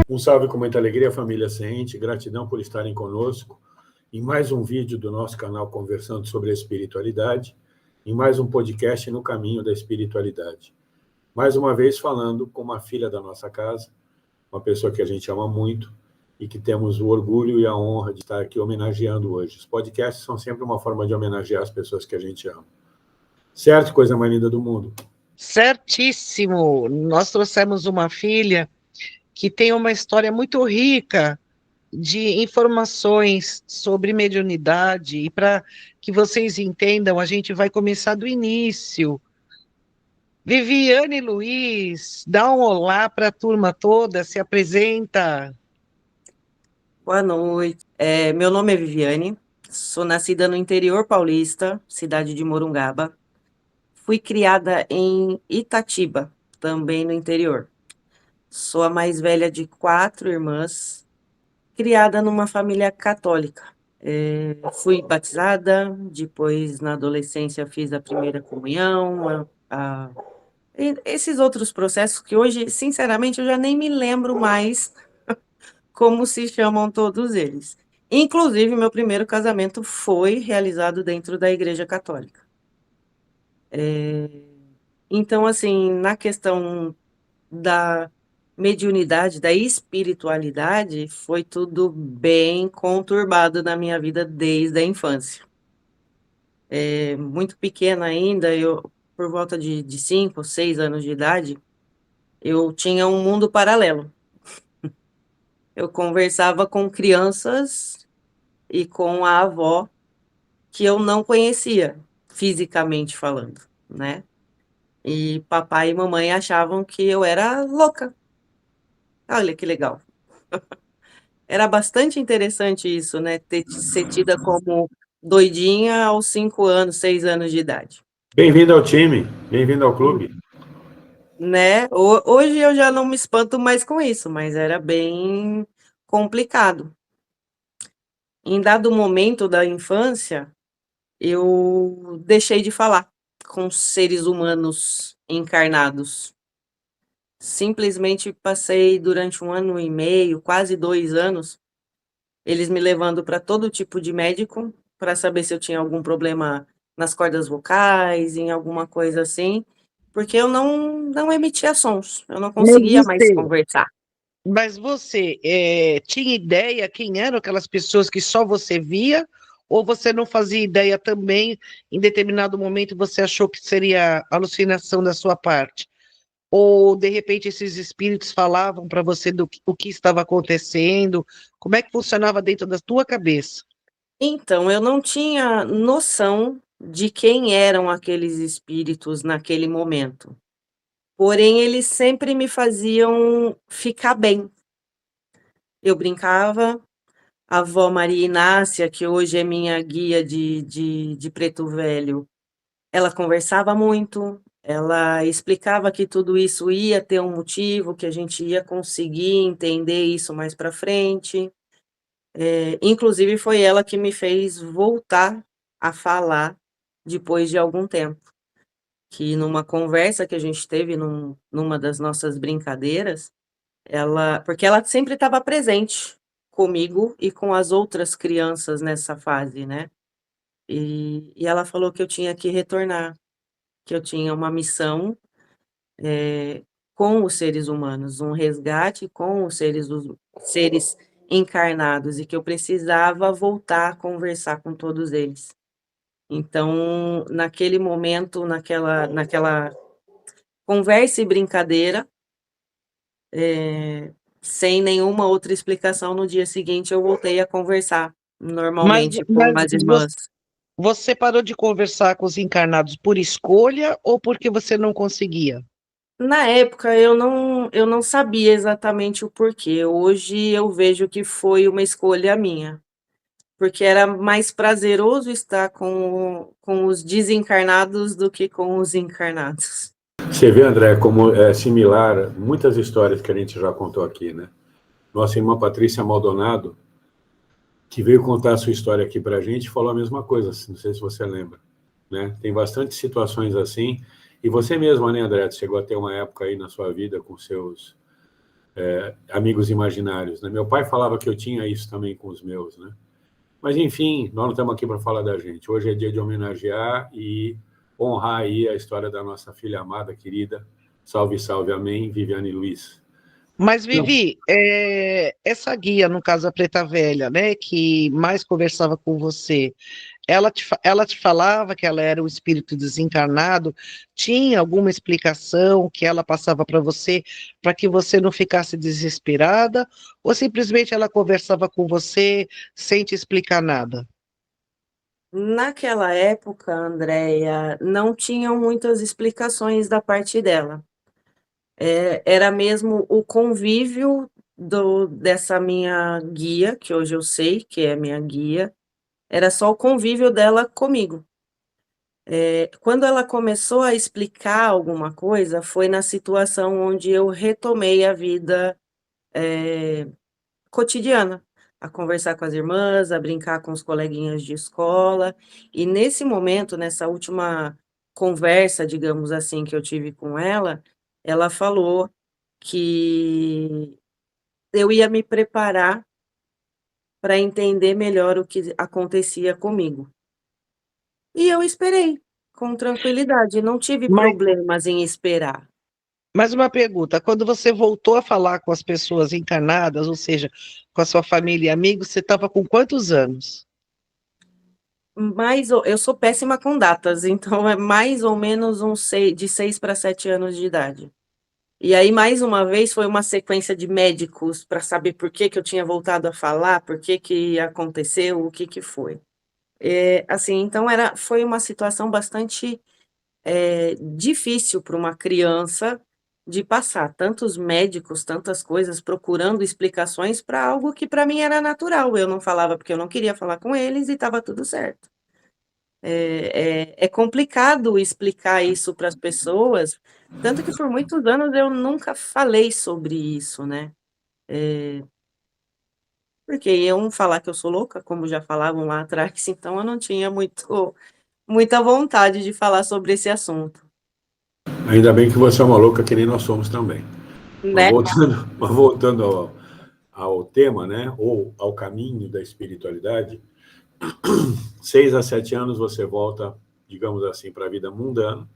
Um salve com muita alegria, família Seente. Gratidão por estarem conosco em mais um vídeo do nosso canal Conversando sobre a Espiritualidade, em mais um podcast no caminho da espiritualidade. Mais uma vez falando com uma filha da nossa casa, uma pessoa que a gente ama muito e que temos o orgulho e a honra de estar aqui homenageando hoje. Os podcasts são sempre uma forma de homenagear as pessoas que a gente ama. Certo, coisa mais linda do mundo? Certíssimo! Nós trouxemos uma filha que tem uma história muito rica de informações sobre mediunidade, e para que vocês entendam, a gente vai começar do início. Viviane Luiz, dá um olá para a turma toda, se apresenta. Boa noite. Meu nome é Viviane, sou nascida no interior paulista, cidade de Morungaba. Fui criada em Itatiba, também no interior. Sou a mais velha de 4 irmãs, criada numa família católica. Fui batizada, depois na adolescência fiz a primeira comunhão, esses outros processos que hoje, sinceramente, eu já nem me lembro mais como se chamam todos eles. Inclusive, meu primeiro casamento foi realizado dentro da Igreja Católica. Então, assim, na questão da mediunidade, da espiritualidade, foi tudo bem conturbado na minha vida desde a infância. Muito pequena ainda, por volta de 5 ou 6 anos de idade, eu tinha um mundo paralelo. Eu conversava com crianças e com a avó que eu não conhecia, fisicamente falando, né? E papai e mamãe achavam que eu era louca. Olha que legal. Era bastante interessante isso, né? Ser tida como doidinha aos 5 anos, 6 anos de idade. Bem-vindo ao time, bem-vindo ao clube. Né? Hoje eu já não me espanto mais com isso, mas era bem complicado. Em dado momento da infância, eu deixei de falar com seres humanos encarnados. Simplesmente passei durante 1 ano e meio, quase 2 anos, eles me levando para todo tipo de médico, para saber se eu tinha algum problema nas cordas vocais, em alguma coisa assim, porque eu não emitia sons, eu não conseguia mais conversar. Mas você tinha ideia quem eram aquelas pessoas que só você via, ou você não fazia ideia também, em determinado momento você achou que seria alucinação da sua parte? Ou, de repente, esses espíritos falavam para você o que estava acontecendo? Como é que funcionava dentro da tua cabeça? Então, eu não tinha noção de quem eram aqueles espíritos naquele momento. Porém, eles sempre me faziam ficar bem. Eu brincava, a avó Maria Inácia, que hoje é minha guia de Preto Velho, ela conversava muito, ela explicava que tudo isso ia ter um motivo, que a gente ia conseguir entender isso mais para frente. Inclusive, foi ela que me fez voltar a falar depois de algum tempo. Que numa conversa que a gente teve numa das nossas brincadeiras, porque ela sempre estava presente comigo e com as outras crianças nessa fase, né? E ela falou que eu tinha que retornar, que eu tinha uma missão com os seres humanos, um resgate com os seres encarnados, e que eu precisava voltar a conversar com todos eles. Então, naquele momento, naquela conversa e brincadeira, sem nenhuma outra explicação, no dia seguinte eu voltei a conversar normalmente com as irmãs. Você parou de conversar com os encarnados por escolha ou porque você não conseguia? Na época eu não sabia exatamente o porquê. Hoje eu vejo que foi uma escolha minha, porque era mais prazeroso estar com os desencarnados do que com os encarnados. Você vê, André, como é similar muitas histórias que a gente já contou aqui, né? Nossa irmã Patrícia Maldonado, que veio contar a sua história aqui para a gente, falou a mesma coisa, não sei se você lembra, né? Tem bastante situações assim, e você mesma, né, André, chegou a ter uma época aí na sua vida com seus amigos imaginários, né? Meu pai falava que eu tinha isso também com os meus, né? Mas, enfim, nós não estamos aqui para falar da gente. Hoje é dia de homenagear e honrar aí a história da nossa filha amada, querida, salve, salve, amém, Viviane Luiz. Mas, Vivi, essa guia, no caso, a Preta Velha, né, que mais conversava com você, ela te falava que ela era um espírito desencarnado? Tinha alguma explicação que ela passava para que você não ficasse desesperada? Ou simplesmente ela conversava com você sem te explicar nada? Naquela época, Andréia, não tinham muitas explicações da parte dela. Era mesmo o convívio dessa minha guia, que hoje eu sei que é minha guia, era só o convívio dela comigo. Quando ela começou a explicar alguma coisa, foi na situação onde eu retomei a vida cotidiana, a conversar com as irmãs, a brincar com os coleguinhas de escola, e nesse momento, nessa última conversa, digamos assim, que eu tive com ela falou que eu ia me preparar para entender melhor o que acontecia comigo. E eu esperei, com tranquilidade, não tive Mas, problemas em esperar. mais uma pergunta: quando você voltou a falar com as pessoas encarnadas, ou seja, com a sua família e amigos, você estava com quantos anos? Mas eu sou péssima com datas, então é mais ou menos de 6 para 7 anos de idade. E aí, mais uma vez, foi uma sequência de médicos para saber por que que eu tinha voltado a falar, por que que aconteceu, o que que foi. Assim, então foi uma situação bastante difícil para uma criança de passar, tantos médicos, tantas coisas, procurando explicações para algo que para mim era natural. Eu não falava porque eu não queria falar com eles e estava tudo certo. É complicado explicar isso para as pessoas, tanto que por muitos anos eu nunca falei sobre isso, né? Porque iam falar que eu sou louca, como já falavam lá atrás, então eu não tinha muita vontade de falar sobre esse assunto, Ainda bem que você é uma louca que nem nós somos também. Mas né? voltando, mas voltando ao tema, né, ou ao caminho da espiritualidade, 6 a 7 anos você volta, digamos assim, para a vida mundana,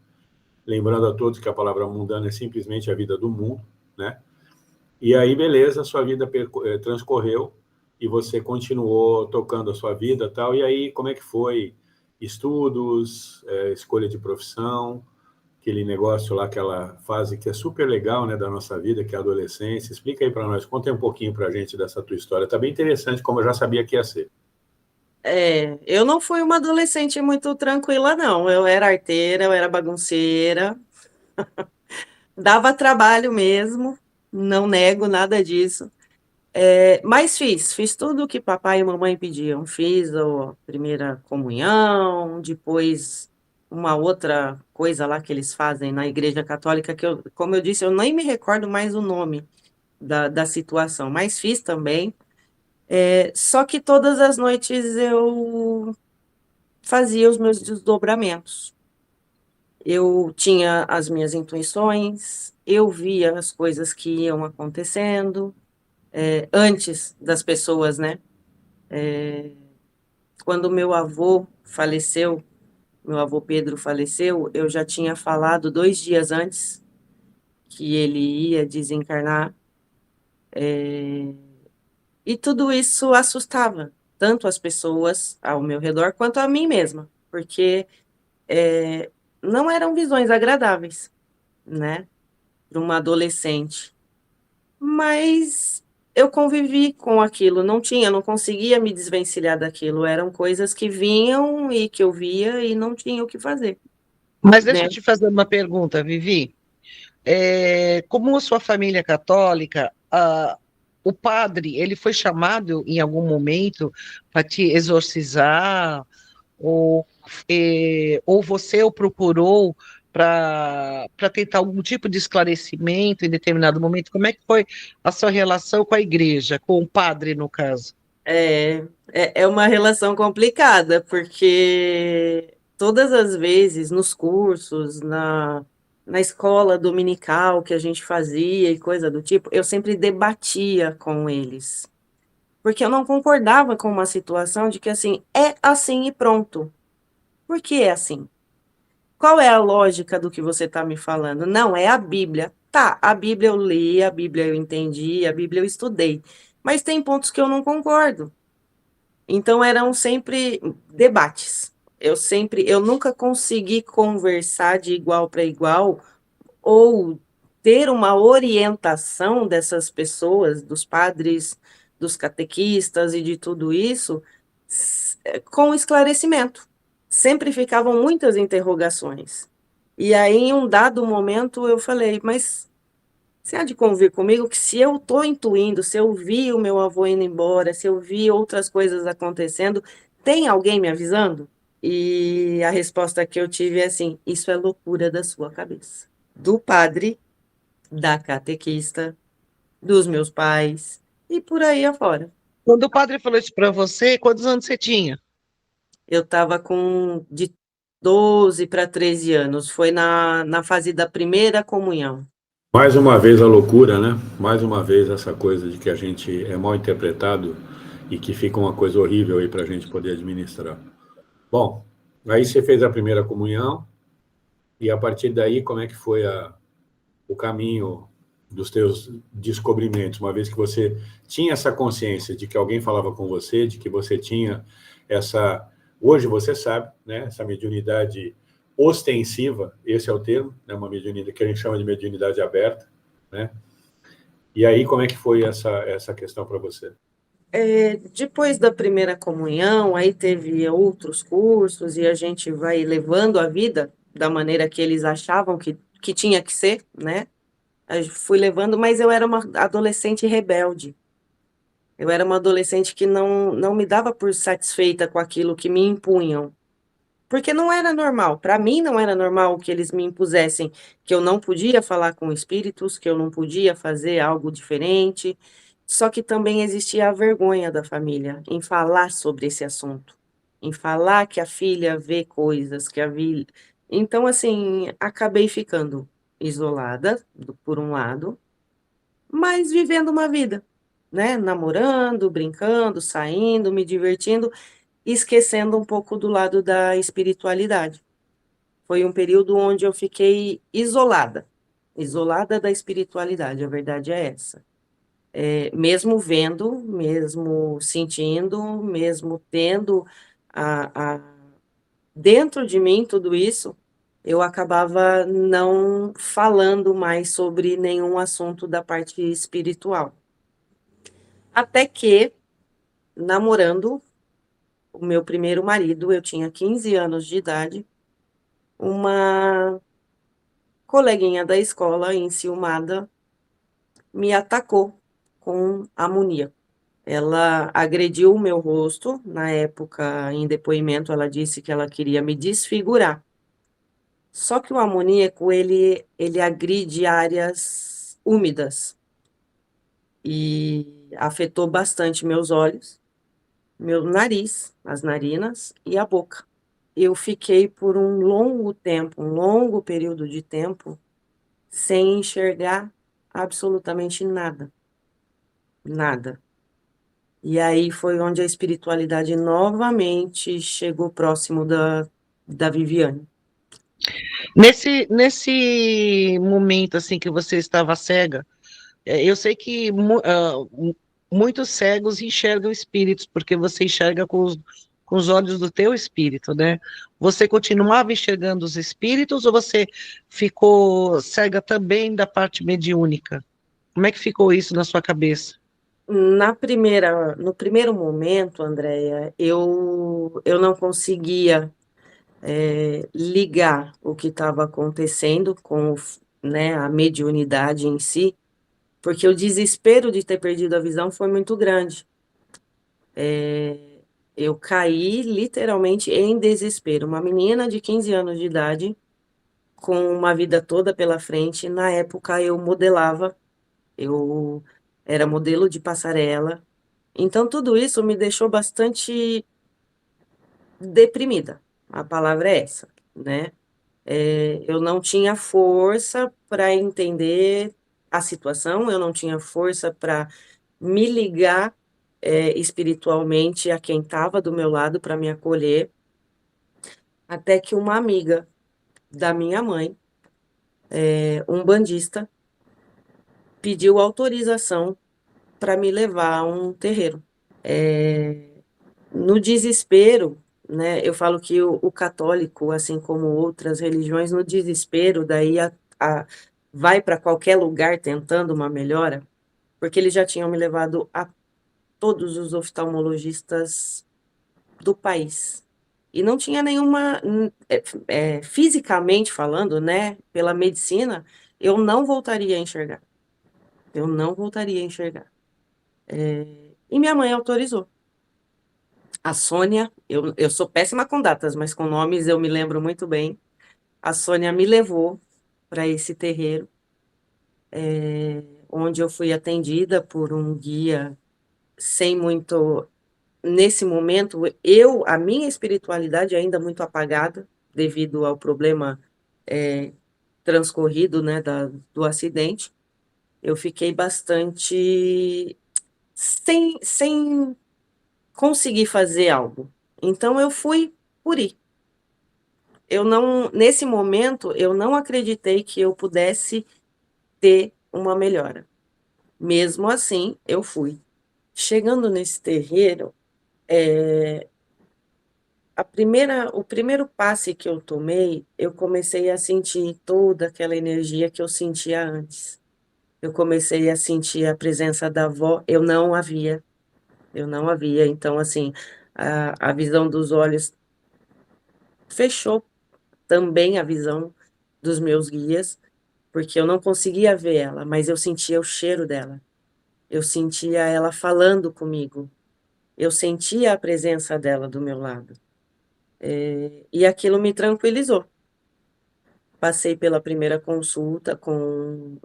lembrando a todos que a palavra mundana é simplesmente a vida do mundo, né? E aí, beleza, sua vida transcorreu e você continuou tocando a sua vida, tal. E aí, como é que foi? Estudos, escolha de profissão, aquele negócio lá, aquela fase que é super legal, né, da nossa vida, que é a adolescência. Explica aí para nós, conta aí um pouquinho para a gente dessa tua história. Tá bem interessante, como eu já sabia que ia ser. Eu não fui uma adolescente muito tranquila, não. Eu era arteira, eu era bagunceira, dava trabalho mesmo, não nego nada disso. Mas fiz tudo o que papai e mamãe pediam. Fiz a primeira comunhão, depois uma outra coisa lá que eles fazem na Igreja Católica, que como eu disse, eu nem me recordo mais o nome da situação, mas fiz também. Só que todas as noites eu fazia os meus desdobramentos. Eu tinha as minhas intuições, eu via as coisas que iam acontecendo, antes das pessoas, né? Quando meu avô faleceu, meu avô Pedro faleceu, eu já tinha falado 2 dias antes que ele ia desencarnar, e tudo isso assustava tanto as pessoas ao meu redor quanto a mim mesma, porque não eram visões agradáveis, né, para uma adolescente. Mas eu convivi com aquilo, não conseguia me desvencilhar daquilo, eram coisas que vinham e que eu via e não tinha o que fazer, Mas deixa né. eu te fazer uma pergunta, Vivi. Como a sua família é católica, o padre, ele foi chamado em algum momento para te exorcizar, ou, ou você o procurou para tentar algum tipo de esclarecimento em determinado momento? Como é que foi a sua relação com a igreja, com o padre, no caso? É uma relação complicada, porque todas as vezes nos cursos, na escola dominical que a gente fazia e coisa do tipo, eu sempre debatia com eles, porque eu não concordava com uma situação de que assim, é assim e pronto. Por que é assim? Qual é a lógica do que você está me falando? Não, é a Bíblia. Tá, a Bíblia eu li, a Bíblia eu entendi, a Bíblia eu estudei, mas tem pontos que eu não concordo. Então eram sempre debates. Eu nunca consegui conversar de igual para igual ou ter uma orientação dessas pessoas, dos padres, dos catequistas e de tudo isso, com esclarecimento. Sempre ficavam muitas interrogações. E aí, em um dado momento, eu falei, mas você há de convir comigo que se eu estou intuindo, se eu vi o meu avô indo embora, se eu vi outras coisas acontecendo, tem alguém me avisando? E a resposta que eu tive é assim: isso é loucura da sua cabeça. Do padre, da catequista, dos meus pais e por aí afora. Quando o padre falou isso para você, quantos anos você tinha? Eu estava com de 12 para 13 anos, foi na fase da primeira comunhão. Mais uma vez a loucura, né? Mais uma vez essa coisa de que a gente é mal interpretado e que fica uma coisa horrível aí para a gente poder administrar. Bom, aí você fez a primeira comunhão e a partir daí como é que foi o caminho dos teus descobrimentos, uma vez que você tinha essa consciência de que alguém falava com você, de que você tinha essa... Hoje você sabe, né? Essa mediunidade ostensiva, esse é o termo, né? Uma mediunidade que a gente chama de mediunidade aberta, né? E aí, como é que foi essa questão para você? Depois da primeira comunhão, aí teve outros cursos e a gente vai levando a vida da maneira que eles achavam que tinha que ser, né? Eu fui levando, mas eu era uma adolescente rebelde. Eu era uma adolescente que não me dava por satisfeita com aquilo que me impunham. Porque não era normal, para mim não era normal que eles me impusessem que eu não podia falar com espíritos, que eu não podia fazer algo diferente. Só que também existia a vergonha da família em falar sobre esse assunto, em falar que a filha vê coisas, que a filha. Então, assim, acabei ficando isolada, por um lado, mas vivendo uma vida, né? Namorando, brincando, saindo, me divertindo, esquecendo um pouco do lado da espiritualidade. Foi um período onde eu fiquei isolada, isolada da espiritualidade, a verdade é essa. Mesmo vendo, mesmo sentindo, mesmo tendo dentro de mim tudo isso, eu acabava não falando mais sobre nenhum assunto da parte espiritual. Até que, namorando o meu primeiro marido, eu tinha 15 anos de idade, uma coleguinha da escola, enciumada, me atacou com amoníaco. Ela agrediu o meu rosto, na época, em depoimento, ela disse que ela queria me desfigurar. Só que o amoníaco, ele agride áreas úmidas e afetou bastante meus olhos, meu nariz, as narinas e a boca. Eu fiquei por um longo tempo, um longo período de tempo, sem enxergar absolutamente nada, nada. E aí foi onde a espiritualidade novamente chegou próximo da Viviane. Nesse momento assim que você estava cega, eu sei que muitos cegos enxergam espíritos, porque você enxerga com os olhos do teu espírito, né? Você continuava enxergando os espíritos ou você ficou cega também da parte mediúnica? Como é que ficou isso na sua cabeça? No primeiro momento, Andréia, eu não conseguia ligar o que estava acontecendo com, né, a mediunidade em si, porque o desespero de ter perdido a visão foi muito grande. Eu caí literalmente em desespero. Uma menina de 15 anos de idade, com uma vida toda pela frente. Na época eu modelava, eu era modelo de passarela, Então, tudo isso me deixou bastante deprimida, a palavra é essa, né. Eu não tinha força para entender a situação, eu não tinha força para me ligar, espiritualmente a quem estava do meu lado para me acolher, até que uma amiga da minha mãe, umbandista, pediu autorização para me levar a um terreiro. No desespero, né, eu falo que o católico, assim como outras religiões, no desespero, daí vai para qualquer lugar tentando uma melhora, porque eles já tinham me levado a todos os oftalmologistas do país. E não tinha nenhuma, fisicamente falando, né, pela medicina, eu não voltaria a enxergar. Eu não voltaria a enxergar. E minha mãe autorizou. A Sônia, eu sou péssima com datas, mas com nomes eu me lembro muito bem. A Sônia me levou para esse terreiro, onde eu fui atendida por um guia sem muito. Nesse momento, a minha espiritualidade ainda muito apagada, devido ao problema transcorrido, né, do acidente. Eu fiquei bastante sem conseguir fazer algo. Então, eu fui por ir. Nesse momento, eu não acreditei que eu pudesse ter uma melhora. Mesmo assim, eu fui. Chegando nesse terreiro, o primeiro passe que eu tomei, eu comecei a sentir toda aquela energia que eu sentia antes. Eu comecei a sentir a presença da avó, eu não a via. Então, assim, a visão dos olhos fechou, também a visão dos meus guias, porque eu não conseguia ver ela, mas eu sentia o cheiro dela. Eu sentia ela falando comigo. Eu sentia a presença dela do meu lado. E aquilo me tranquilizou. Passei pela primeira consulta com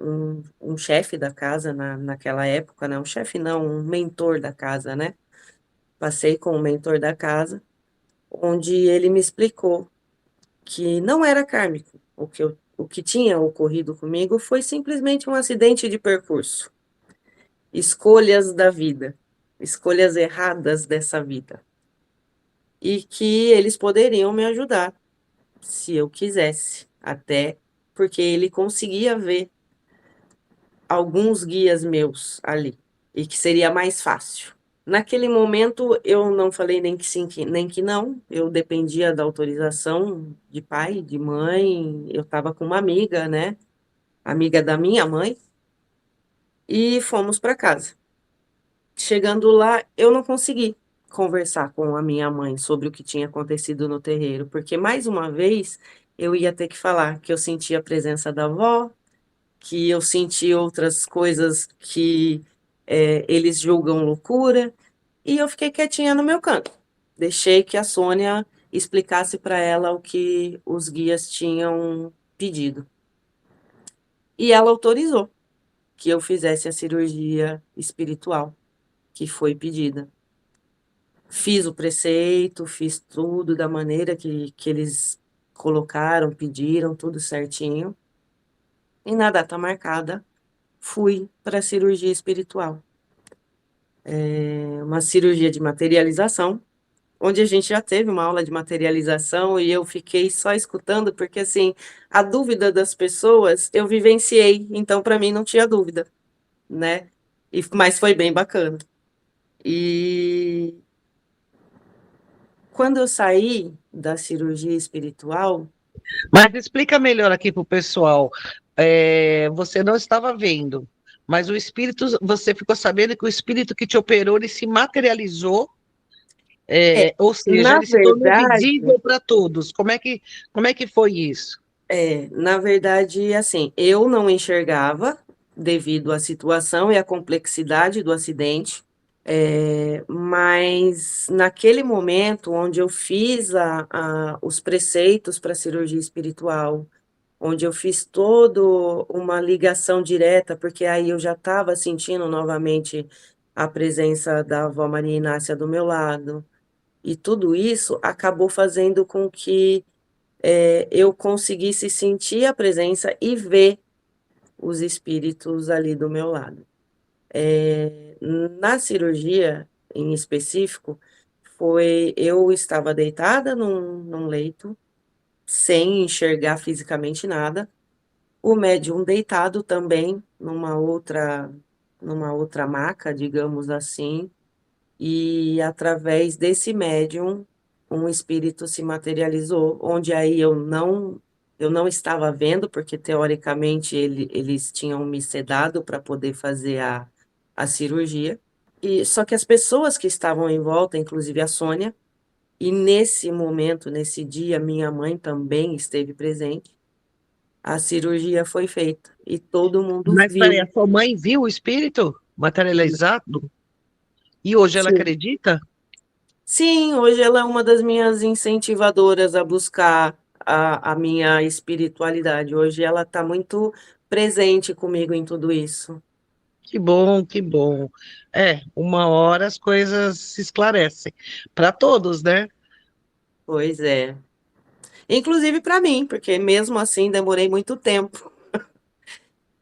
um chefe da casa naquela época, né, um chefe não, um mentor da casa, né. Passei com o mentor da casa, onde ele me explicou que não era kármico, o que tinha ocorrido comigo foi simplesmente um acidente de percurso, escolhas da vida, escolhas erradas dessa vida, e que eles poderiam me ajudar, se eu quisesse, até porque ele conseguia ver alguns guias meus ali, e que seria mais fácil. Naquele momento, eu não falei nem que sim, nem que não, eu dependia da autorização de pai, de mãe, eu estava com uma amiga, né, amiga da minha mãe, e fomos para casa. Chegando lá, eu não consegui conversar com a minha mãe sobre o que tinha acontecido no terreiro, porque mais uma vez eu ia ter que falar que eu sentia a presença da avó, que eu senti outras coisas que, eles julgam loucura, e eu fiquei quietinha no meu canto. Deixei que a Sônia explicasse para ela o que os guias tinham pedido. E ela autorizou que eu fizesse a cirurgia espiritual que foi pedida. Fiz o preceito, fiz tudo da maneira que eles colocaram, pediram, tudo certinho. E na data marcada, fui para a cirurgia espiritual. Uma cirurgia de materialização, onde a gente já teve uma aula de materialização e eu fiquei só escutando, porque assim, a dúvida das pessoas eu vivenciei, então para mim não tinha dúvida, né? Mas foi bem bacana. E quando eu saí da cirurgia espiritual, Mas explica melhor aqui para o pessoal. Você não estava vendo, mas o espírito, você ficou sabendo que o espírito que te operou, ele se materializou, é, ou seja, na ele se tornou verdade, visível para todos. Como é que foi isso? na verdade, assim, eu não enxergava devido à situação e à complexidade do acidente, mas naquele momento onde eu fiz os preceitos para a cirurgia espiritual, onde eu fiz todo uma ligação direta, porque aí eu já estava sentindo novamente a presença da avó Maria Inácia do meu lado, e tudo isso acabou fazendo com que eu conseguisse sentir a presença e ver os espíritos ali do meu lado. Na cirurgia, em específico, eu estava deitada num leito, sem enxergar fisicamente nada, o médium deitado também numa outra maca, digamos assim, e através desse médium, um espírito se materializou, onde aí eu não estava vendo, porque teoricamente eles tinham me sedado para poder fazer a cirurgia, e só que as pessoas que estavam em volta, inclusive a Sônia, e nesse momento, nesse dia, minha mãe também esteve presente, a cirurgia foi feita e todo mundo Mas peraí, viu. a sua mãe viu o espírito materializado? E hoje ela Sim. acredita? Sim, hoje ela é uma das minhas incentivadoras a buscar a minha espiritualidade. Hoje ela está muito presente comigo em tudo isso. Que bom, que bom. Uma hora as coisas se esclarecem. Para todos, né? Pois é. Inclusive para mim, porque mesmo assim demorei muito tempo.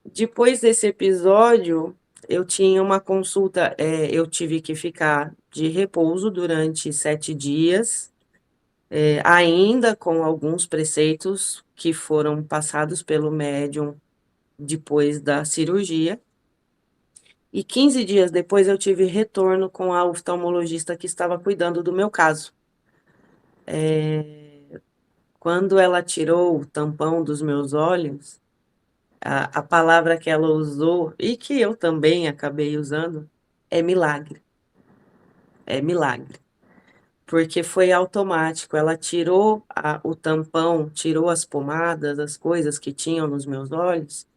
Depois desse episódio, eu tinha uma consulta, eu tive que ficar de repouso durante 7 dias, ainda com alguns preceitos que foram passados pelo médium depois da cirurgia. E 15 dias depois eu tive retorno com a oftalmologista que estava cuidando do meu caso. Quando ela tirou o tampão dos meus olhos, a palavra que ela usou, e que eu também acabei usando, é milagre. É milagre. Porque foi automático. Ela tirou o tampão, tirou as pomadas, as coisas que tinham nos meus olhos,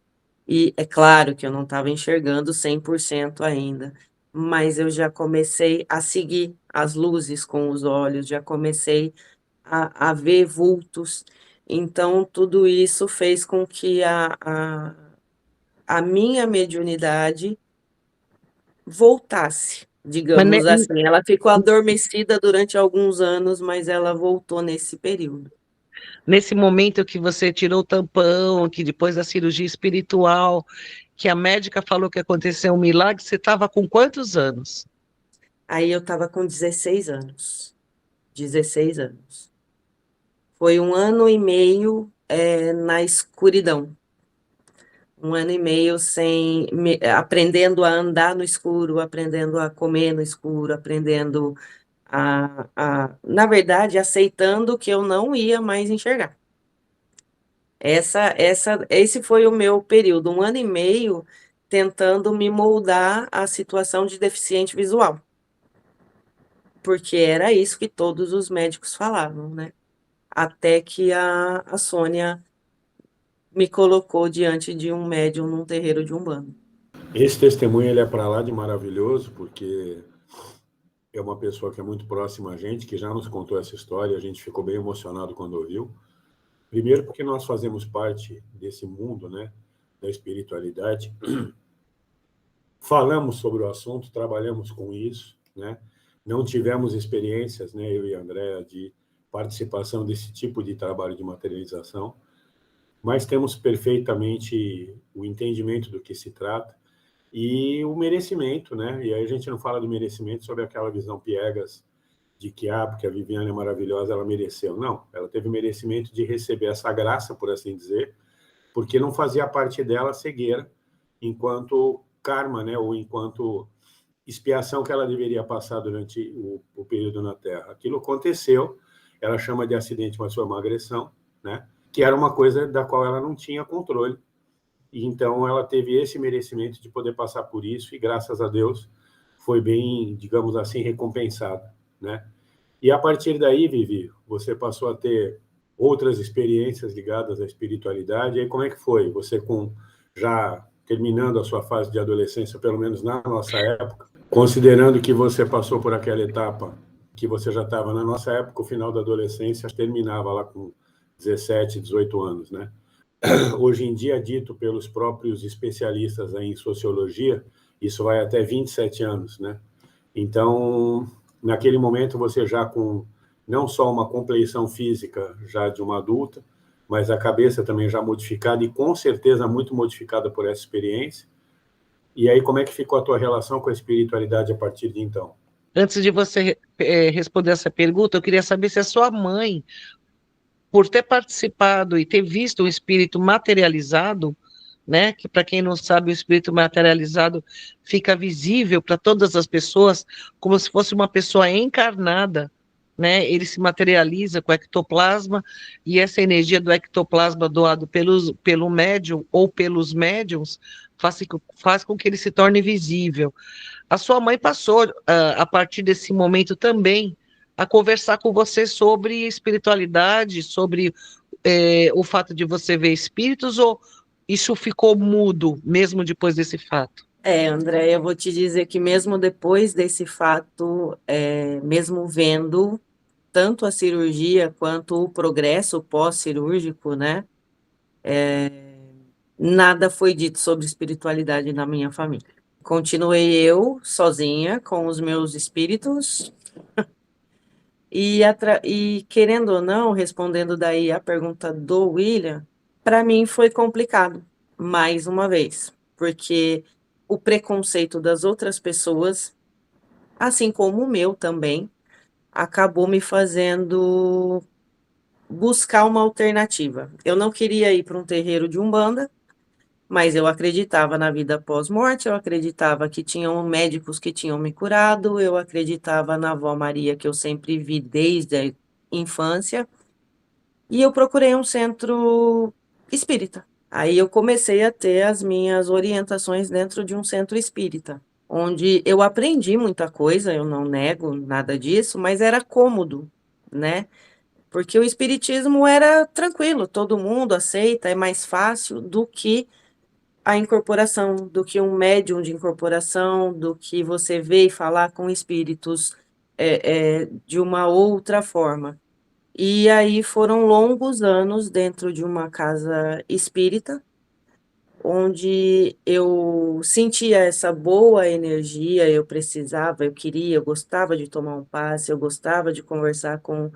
e é claro que eu não estava enxergando 100% ainda, mas eu já comecei a seguir as luzes com os olhos, já comecei a ver vultos. Então, tudo isso fez com que a minha mediunidade voltasse, Mas digamos assim. Ela ficou adormecida durante alguns anos, mas ela voltou nesse período. nesse momento que você tirou o tampão, que depois da cirurgia espiritual, que a médica falou que aconteceu um milagre, você estava com quantos anos? Aí eu estava com 16 anos. 16 anos. Foi 1 ano e meio na escuridão. 1 ano e meio aprendendo a andar no escuro, aprendendo a comer no escuro, aprendendo na verdade, aceitando que eu não ia mais enxergar. Esse foi o meu período, 1 ano e meio tentando me moldar à situação de deficiente visual. Porque era isso que todos os médicos falavam, né? Até que a Sônia me colocou diante de um médium num terreiro de Umbanda. Esse testemunho ele é para lá de maravilhoso, porque é uma pessoa que é muito próxima a gente, que já nos contou essa história, a gente ficou bem emocionado quando ouviu. Primeiro porque nós fazemos parte desse mundo, né, da espiritualidade. Falamos sobre o assunto, trabalhamos com isso, né? Não tivemos experiências, né, eu e a Andréa, de participação desse tipo de trabalho de materialização, mas temos perfeitamente o entendimento do que se trata e o merecimento, né? E aí a gente não fala do merecimento sobre aquela visão piegas de que, porque a Viviane é maravilhosa, ela mereceu. Não, ela teve o merecimento de receber essa graça, por assim dizer, porque não fazia parte dela a cegueira, enquanto karma, né? Ou enquanto expiação que ela deveria passar durante o período na Terra. Aquilo aconteceu, ela chama de acidente, mas foi uma agressão, né? Que era uma coisa da qual ela não tinha controle. E então ela teve esse merecimento de poder passar por isso e, graças a Deus, foi bem, digamos assim, recompensada, né? E a partir daí, Vivi, você passou a ter outras experiências ligadas à espiritualidade. E aí como é que foi? Você já terminando a sua fase de adolescência, pelo menos na nossa época, considerando que você passou por aquela etapa que você já estava na nossa época, o final da adolescência terminava lá com 17, 18 anos, né? Hoje em dia, dito pelos próprios especialistas em sociologia, Isso vai até 27 anos, né? Então, naquele momento, você já com não só uma compleição física já de uma adulta, mas a cabeça também já modificada e com certeza muito modificada por essa experiência. E aí, como é que ficou a tua relação com a espiritualidade a partir de então? Antes de você responder essa pergunta, eu queria saber se a sua mãe, por ter participado e ter visto o espírito materializado, né? Que para quem não sabe, o espírito materializado fica visível para todas as pessoas, como se fosse uma pessoa encarnada, né? Ele se materializa com o ectoplasma e essa energia do ectoplasma doado pelo médium ou pelos médiums faz com que ele se torne visível. A sua mãe passou, a partir desse momento também, a conversar com você sobre espiritualidade, sobre o fato de você ver espíritos, ou isso ficou mudo mesmo depois desse fato? André, eu vou te dizer que mesmo depois desse fato, mesmo vendo tanto a cirurgia quanto o progresso pós-cirúrgico, né, nada foi dito sobre espiritualidade na minha família. Continuei eu sozinha com os meus espíritos e querendo ou não, respondendo daí a pergunta do William, para mim foi complicado, mais uma vez, porque o preconceito das outras pessoas, assim como o meu também, acabou me fazendo buscar uma alternativa. Eu não queria ir para um terreiro de Umbanda, mas eu acreditava na vida pós-morte, eu acreditava que tinham médicos que tinham me curado, eu acreditava na Avó Maria, que eu sempre vi desde a infância, e eu procurei um centro espírita. Aí eu comecei a ter as minhas orientações dentro de um centro espírita, onde eu aprendi muita coisa, eu não nego nada disso, mas era cômodo, né? Porque o espiritismo era tranquilo, todo mundo aceita, é mais fácil do que a incorporação, do que um médium de incorporação, do que você vê e falar com espíritos de uma outra forma. E aí foram longos anos dentro de uma casa espírita, onde eu sentia essa boa energia, eu precisava, eu queria, eu gostava de tomar um passe, eu gostava de conversar com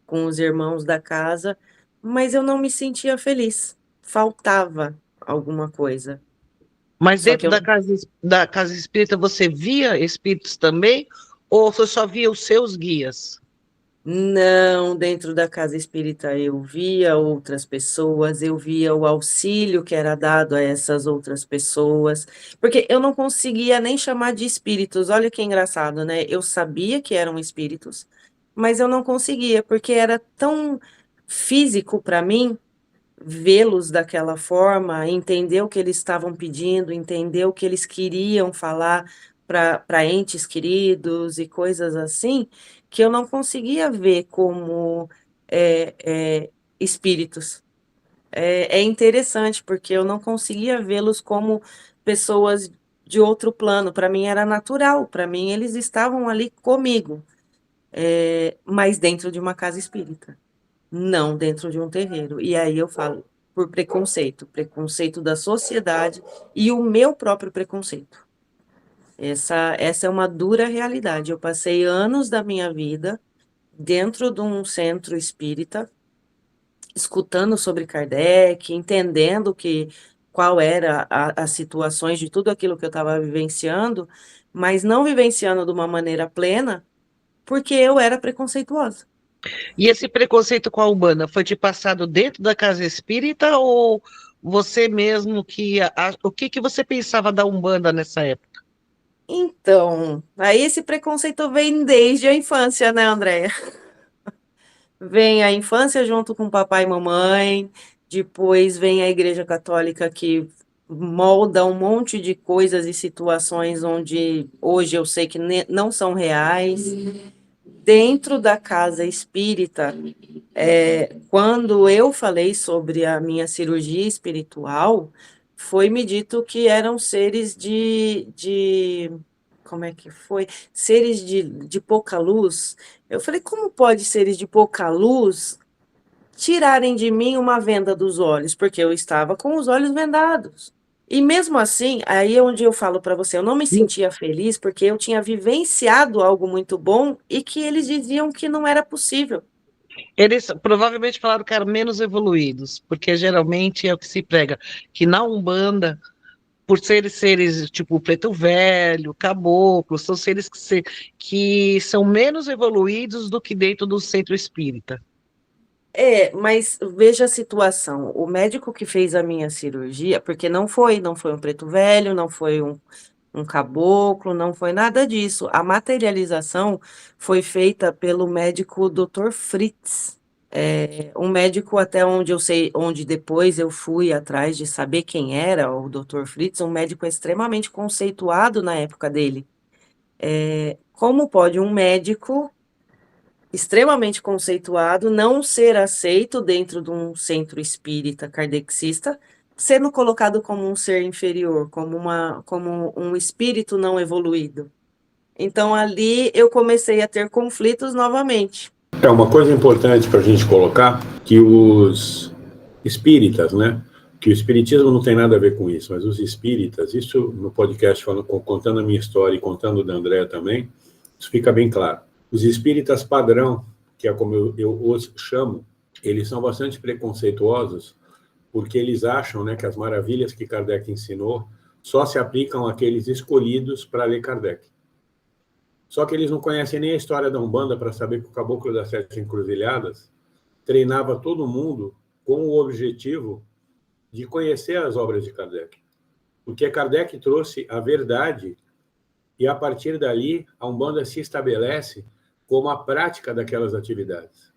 os irmãos da casa, mas eu não me sentia feliz, faltava alguma coisa. Mas Só que dentro eu da casa espírita você via espíritos também, ou você só via os seus guias? não, dentro da casa espírita eu via outras pessoas, eu via o auxílio que era dado a essas outras pessoas, porque eu não conseguia nem chamar de espíritos, olha que engraçado, né? Eu sabia que eram espíritos, mas eu não conseguia, porque era tão físico para mim vê-los daquela forma, entender o que eles estavam pedindo, entender o que eles queriam falar para entes queridos e coisas assim, que eu não conseguia ver como é, é, espíritos. É interessante, porque eu não conseguia vê-los como pessoas de outro plano. Para mim era natural, para mim eles estavam ali comigo, mas dentro de uma casa espírita, não dentro de um terreiro. E aí eu falo, por preconceito, preconceito da sociedade e o meu próprio preconceito. Essa é uma dura realidade. Eu passei anos da minha vida dentro de um centro espírita, escutando sobre Kardec, entendendo qual era as situações de tudo aquilo que eu estava vivenciando, mas não vivenciando de uma maneira plena, porque eu era preconceituosa. E esse preconceito com a Umbanda foi te passado dentro da casa espírita, ou você mesmo o que que você pensava da Umbanda nessa época? Então, aí esse preconceito vem desde a infância, né, Andréia? Vem a infância junto com papai e mamãe, depois vem a Igreja Católica que molda um monte de coisas e situações onde hoje eu sei que não são reais. Dentro da casa espírita, quando eu falei sobre a minha cirurgia espiritual, foi me dito que eram seres como é que foi? Seres de pouca luz. Eu falei, como pode seres de pouca luz tirarem de mim uma venda dos olhos? Porque eu estava com os olhos vendados. E mesmo assim, aí é onde eu falo para você, eu não me sentia feliz porque eu tinha vivenciado algo muito bom e que eles diziam que não era possível. Eles provavelmente falaram que eram menos evoluídos, porque geralmente é o que se prega, que na Umbanda, por serem seres tipo preto velho, caboclo, são seres que são menos evoluídos do que dentro do centro espírita. Mas veja a situação, o médico que fez a minha cirurgia, porque não foi um preto velho, não foi um caboclo, não foi nada disso. A materialização foi feita pelo médico Dr. Fritz. Um médico até onde eu sei, onde depois eu fui atrás de saber quem era o Dr. Fritz, um médico extremamente conceituado na época dele. Como pode um médico extremamente conceituado não ser aceito dentro de um centro espírita kardecista, sendo colocado como um ser inferior, como um espírito não evoluído? Então ali eu comecei a ter conflitos novamente. É uma coisa importante para a gente colocar que os espíritas, né? Que o espiritismo não tem nada a ver com isso, mas os espíritas, isso no podcast contando a minha história e contando da Andréa também, isso fica bem claro. Os espíritas padrão, que é como eu os chamo, eles são bastante preconceituosos porque eles acham, né, que as maravilhas que Kardec ensinou só se aplicam àqueles escolhidos para ler Kardec. Só que eles não conhecem nem a história da Umbanda para saber que o Caboclo das Sete Encruzilhadas treinava todo mundo com o objetivo de conhecer as obras de Kardec. Porque Kardec trouxe a verdade e, a partir dali, a Umbanda se estabelece como a prática daquelas atividades.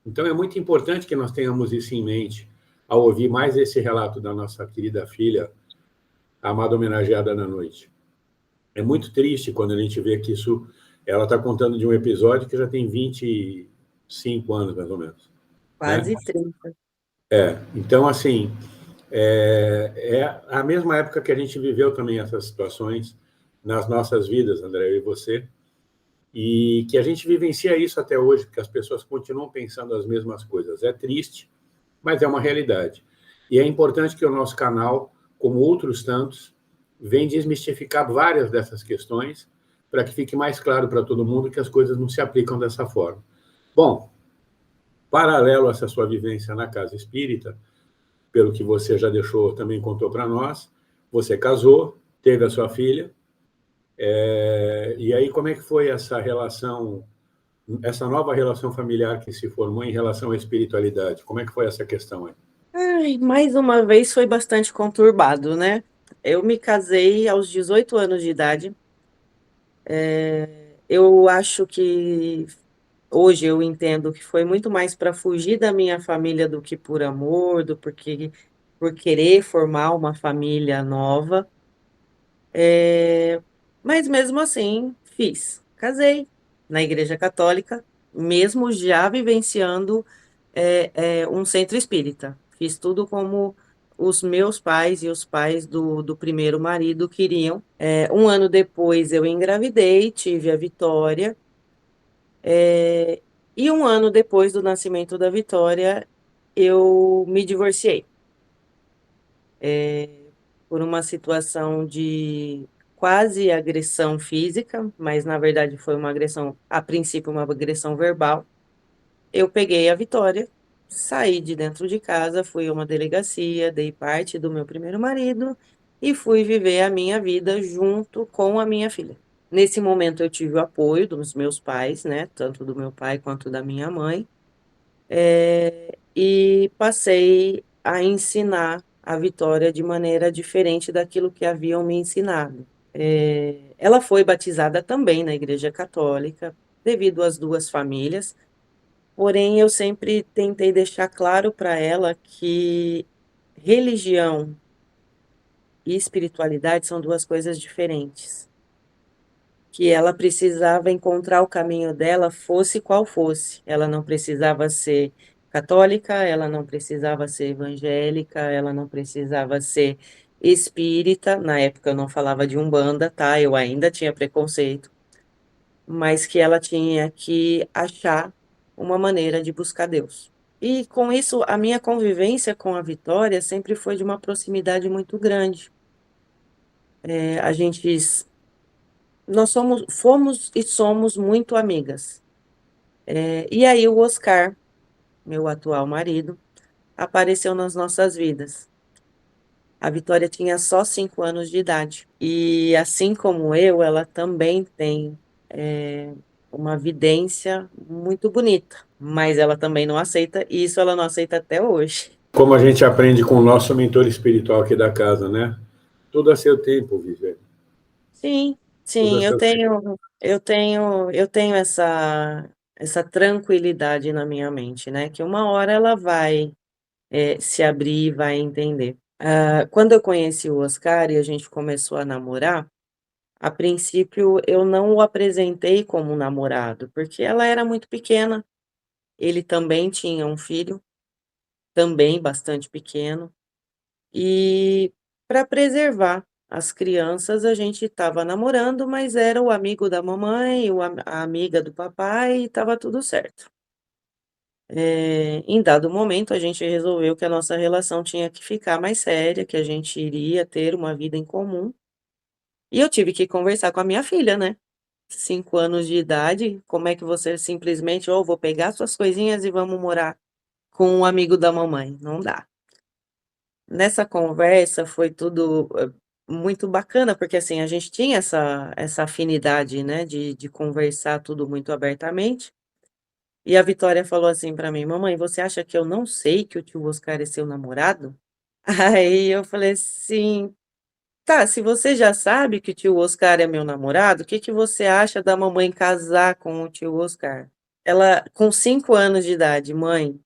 Então, é muito importante que nós tenhamos isso em mente ao ouvir mais esse relato da nossa querida filha, a amada homenageada na noite. É muito triste quando a gente vê que isso... Ela está contando de um episódio que já tem 25 anos, mais ou menos. Quase Né? 30. Então, assim, é a mesma época que a gente viveu também essas situações nas nossas vidas, André, eu e você, e que a gente vivencia isso até hoje, porque as pessoas continuam pensando as mesmas coisas. É triste, mas é uma realidade. E é importante que o nosso canal, como outros tantos, venha desmistificar várias dessas questões para que fique mais claro para todo mundo que as coisas não se aplicam dessa forma. Bom, paralelo a essa sua vivência na casa espírita, pelo que você já deixou, também contou para nós, você casou, teve a sua filha, e aí como é que foi essa relação, essa nova relação familiar que se formou em relação à espiritualidade? Como é que foi essa questão aí? Ai, mais uma vez foi bastante conturbado, né? Eu me casei aos 18 anos de idade. Eu acho que hoje eu entendo que foi muito mais para fugir da minha família do que por amor, por querer formar uma família nova. Mas mesmo assim, casei na Igreja Católica, mesmo já vivenciando um centro espírita. Fiz tudo como os meus pais e os pais do primeiro marido queriam. Um ano depois eu engravidei, tive a Vitória. E um ano depois do nascimento da Vitória, eu me divorciei. Por uma situação de quase agressão física, mas na verdade foi uma agressão, a princípio, uma agressão verbal. Eu peguei a Vitória, saí de dentro de casa, fui a uma delegacia, dei parte do meu primeiro marido e fui viver a minha vida junto com a minha filha. Nesse momento eu tive o apoio dos meus pais, né, tanto do meu pai quanto da minha mãe, e passei a ensinar a Vitória de maneira diferente daquilo que haviam me ensinado. Ela foi batizada também na Igreja Católica, devido às duas famílias, porém eu sempre tentei deixar claro para ela que religião e espiritualidade são duas coisas diferentes, que ela precisava encontrar o caminho dela, fosse qual fosse. Ela não precisava ser católica, ela não precisava ser evangélica, ela não precisava ser espírita. Na época eu não falava de Umbanda, tá? Eu ainda tinha preconceito, mas que ela tinha que achar uma maneira de buscar Deus. E com isso, a minha convivência com a Vitória sempre foi de uma proximidade muito grande. a gente, nós fomos e somos muito amigas. E aí o Oscar, meu atual marido, apareceu nas nossas vidas. A Vitória tinha só 5 anos de idade. E assim como eu, ela também tem uma vidência muito bonita, mas ela também não aceita, e isso ela não aceita até hoje. Como a gente aprende com o nosso mentor espiritual aqui da casa, né? Tudo a seu tempo, Viviane. Sim, Tudo a sim, seu tempo. eu tenho essa tranquilidade na minha mente, né? Que uma hora ela vai se abrir e vai entender. Quando eu conheci o Oscar e a gente começou a namorar, a princípio eu não o apresentei como um namorado, porque ela era muito pequena, ele também tinha um filho, também bastante pequeno, e para preservar as crianças, a gente estava namorando, mas era o amigo da mamãe, a amiga do papai, e estava tudo certo. Em dado momento, a gente resolveu que a nossa relação tinha que ficar mais séria, que a gente iria ter uma vida em comum, e eu tive que conversar com a minha filha, né, 5 anos de idade, como é que você simplesmente: "Ó, vou pegar suas coisinhas e vamos morar com um amigo da mamãe", não dá. Nessa conversa foi tudo, muito bacana, porque, assim, a gente tinha essa afinidade, né, de conversar tudo muito abertamente, e a Vitória falou assim pra mim: "Mamãe, você acha que eu não sei que o tio Oscar é seu namorado?" Aí eu falei assim: "Tá, se você já sabe que o tio Oscar é meu namorado, o que que você acha da mamãe casar com o tio Oscar?" Ela com 5 anos de idade: "Mãe,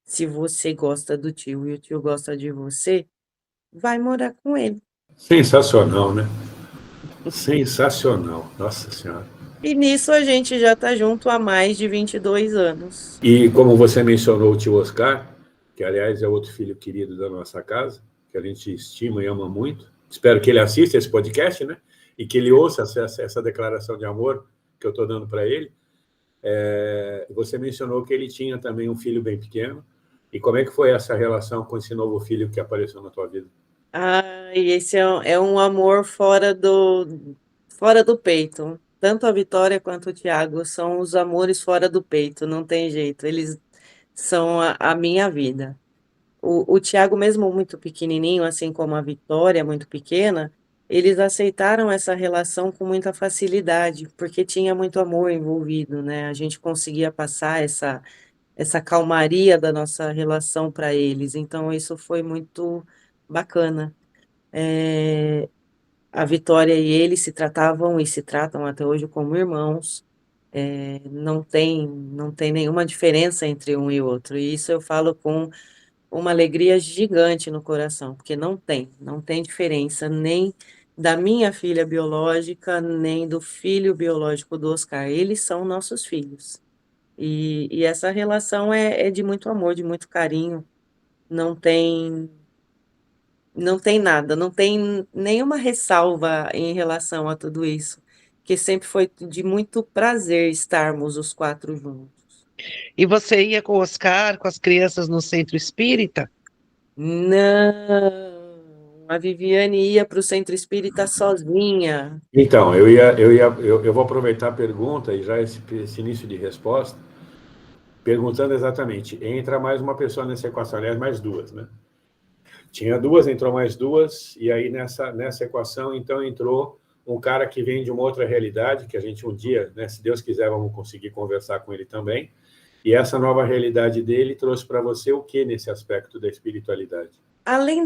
se você gosta do tio e o tio gosta de você, vai morar com ele." Sensacional, né? Sensacional. Nossa Senhora. E nisso a gente já tá junto há mais de 22 anos. E como você mencionou o tio Oscar, que aliás é outro filho querido da nossa casa, que a gente estima e ama muito. Espero que ele assista esse podcast, né? E que ele ouça essa declaração de amor que eu estou dando para ele. Você mencionou que ele tinha também um filho bem pequeno. E como é que foi essa relação com esse novo filho que apareceu na tua vida? E esse é um amor fora do peito. Tanto a Vitória quanto o Thiago são os amores fora do peito, não tem jeito, eles são a minha vida. O Thiago, mesmo muito pequenininho, assim como a Vitória, muito pequena, eles aceitaram essa relação com muita facilidade, porque tinha muito amor envolvido, né, a gente conseguia passar essa calmaria da nossa relação para eles, então isso foi muito bacana. A Vitória e ele se tratavam e se tratam até hoje como irmãos, não tem nenhuma diferença entre um e outro, e isso eu falo com uma alegria gigante no coração, porque não tem diferença nem da minha filha biológica, nem do filho biológico do Oscar, eles são nossos filhos. E essa relação é de muito amor, de muito carinho, não tem não tem nada, não tem nenhuma ressalva em relação a tudo isso, que sempre foi de muito prazer estarmos os 4 juntos. E você ia com o Oscar, com as crianças no centro espírita? Não, a Viviane ia para o centro espírita sozinha. Então, eu vou aproveitar a pergunta e já esse início de resposta, perguntando exatamente, entra mais uma pessoa nessa equação, aliás, mais duas, né? Tinha duas, entrou mais duas, e aí nessa equação, então, entrou um cara que vem de uma outra realidade, que a gente um dia, né, se Deus quiser, vamos conseguir conversar com ele também, e essa nova realidade dele trouxe para você o que nesse aspecto da espiritualidade? Além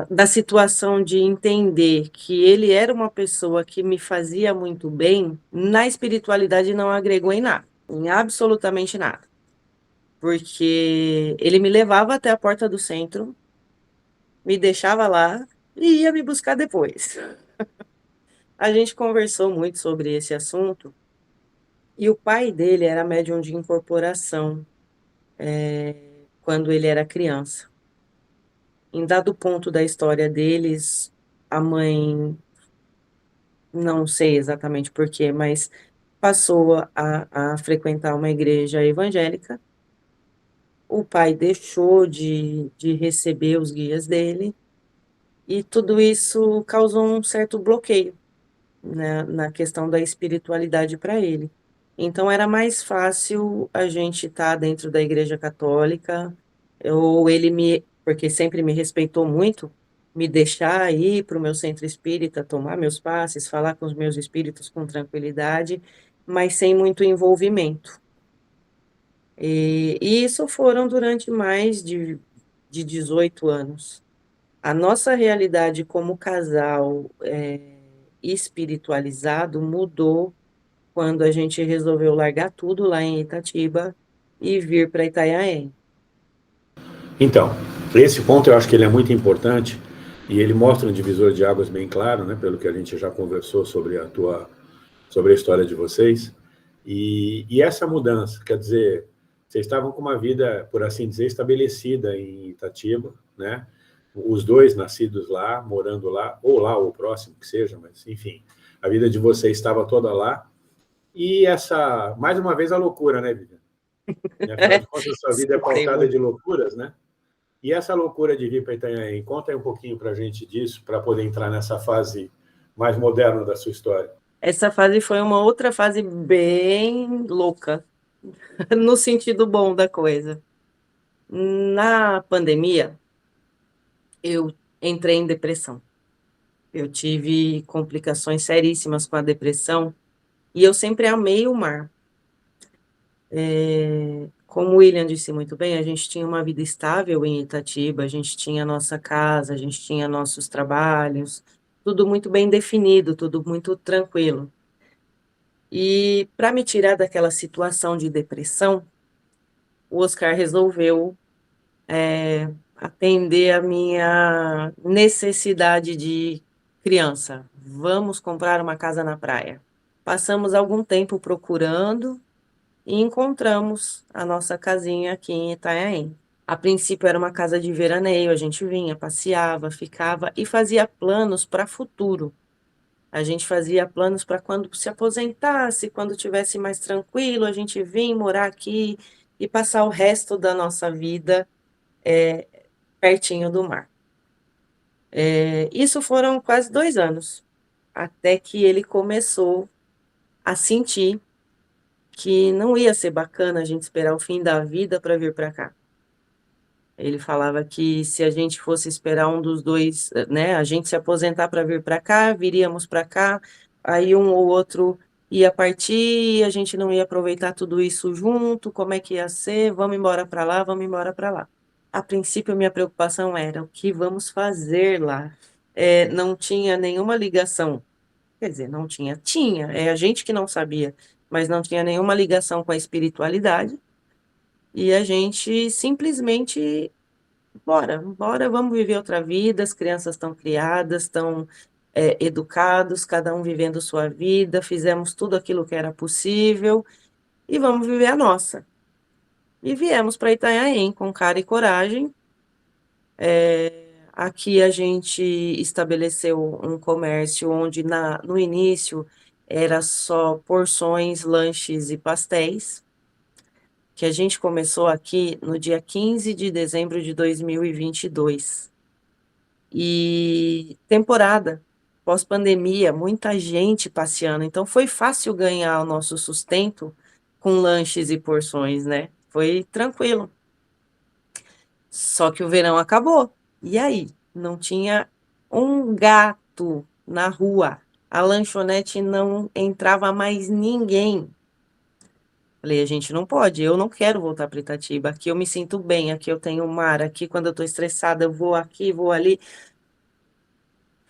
da situação de entender que ele era uma pessoa que me fazia muito bem, na espiritualidade não agregou em nada, em absolutamente nada. Porque ele me levava até a porta do centro, me deixava lá e ia me buscar depois. A gente conversou muito sobre esse assunto e o pai dele era médium de incorporação, quando ele era criança. Em dado ponto da história deles, a mãe, não sei exatamente por quê, mas passou a frequentar uma igreja evangélica. O pai deixou de receber os guias dele e tudo isso causou um certo bloqueio, né, na questão da espiritualidade para ele. Então era mais fácil a gente estar dentro da igreja católica, ou ele porque sempre me respeitou muito, me deixar ir para o meu centro espírita, tomar meus passes, falar com os meus espíritos com tranquilidade, mas sem muito envolvimento. E isso foram durante mais de 18 anos. A nossa realidade como casal espiritualizado mudou quando a gente resolveu largar tudo lá em Itatiba e vir para Itanhaém. Então, esse ponto eu acho que ele é muito importante e ele mostra um divisor de águas bem claro, né, pelo que a gente já conversou sobre sobre a história de vocês. E essa mudança, quer dizer, vocês estavam com uma vida, por assim dizer, estabelecida em Itatiba, né? Os dois nascidos lá, morando lá ou próximo que seja, mas enfim, a vida de vocês estava toda lá. E mais uma vez, a loucura, né, Viviane? Afinal de contas, a sua vida é pautada de loucuras, né? E essa loucura de vir para Itanhaém, conta aí um pouquinho para a gente disso, para poder entrar nessa fase mais moderna da sua história. Essa fase foi uma outra fase bem louca, no sentido bom da coisa. Na pandemia, eu entrei em depressão. Eu tive complicações seríssimas com a depressão e eu sempre amei o mar. Como o William disse muito bem, a gente tinha uma vida estável em Itatiba, a gente tinha nossa casa, a gente tinha nossos trabalhos, tudo muito bem definido, tudo muito tranquilo. E para me tirar daquela situação de depressão, o Oscar resolveu atender a minha necessidade de criança. Vamos comprar uma casa na praia. Passamos algum tempo procurando e encontramos a nossa casinha aqui em Itanhaém. A princípio era uma casa de veraneio, a gente vinha, passeava, ficava e fazia planos para futuro. A gente fazia planos para quando se aposentasse, quando tivesse mais tranquilo, a gente vinha morar aqui e passar o resto da nossa vida pertinho do mar. Isso foram quase 2 anos, até que ele começou a sentir que não ia ser bacana a gente esperar o fim da vida para vir para cá. Ele falava que se a gente fosse esperar um dos dois, né, a gente se aposentar para vir para cá, viríamos para cá, aí um ou outro ia partir, a gente não ia aproveitar tudo isso junto, como é que ia ser? Vamos embora para lá, vamos embora para lá. A princípio, minha preocupação era o que vamos fazer lá. Não tinha nenhuma ligação, quer dizer, não tinha, é a gente que não sabia, mas não tinha nenhuma ligação com a espiritualidade, e a gente simplesmente, bora, vamos viver outra vida, as crianças estão criadas, estão educados, cada um vivendo sua vida, fizemos tudo aquilo que era possível, e vamos viver a nossa. E viemos para Itanhaém com cara e coragem. Aqui a gente estabeleceu um comércio onde no início era só porções, lanches e pastéis, que a gente começou aqui no dia 15 de dezembro de 2022. E temporada, pós-pandemia, muita gente passeando, então foi fácil ganhar o nosso sustento com lanches e porções, né? Foi tranquilo. Só que o verão acabou. E aí? Não tinha um gato na rua. A lanchonete não entrava mais ninguém. Falei, a gente não pode, eu não quero voltar para Itatiba. Aqui eu me sinto bem, aqui eu tenho mar, aqui quando eu estou estressada eu vou aqui, vou ali.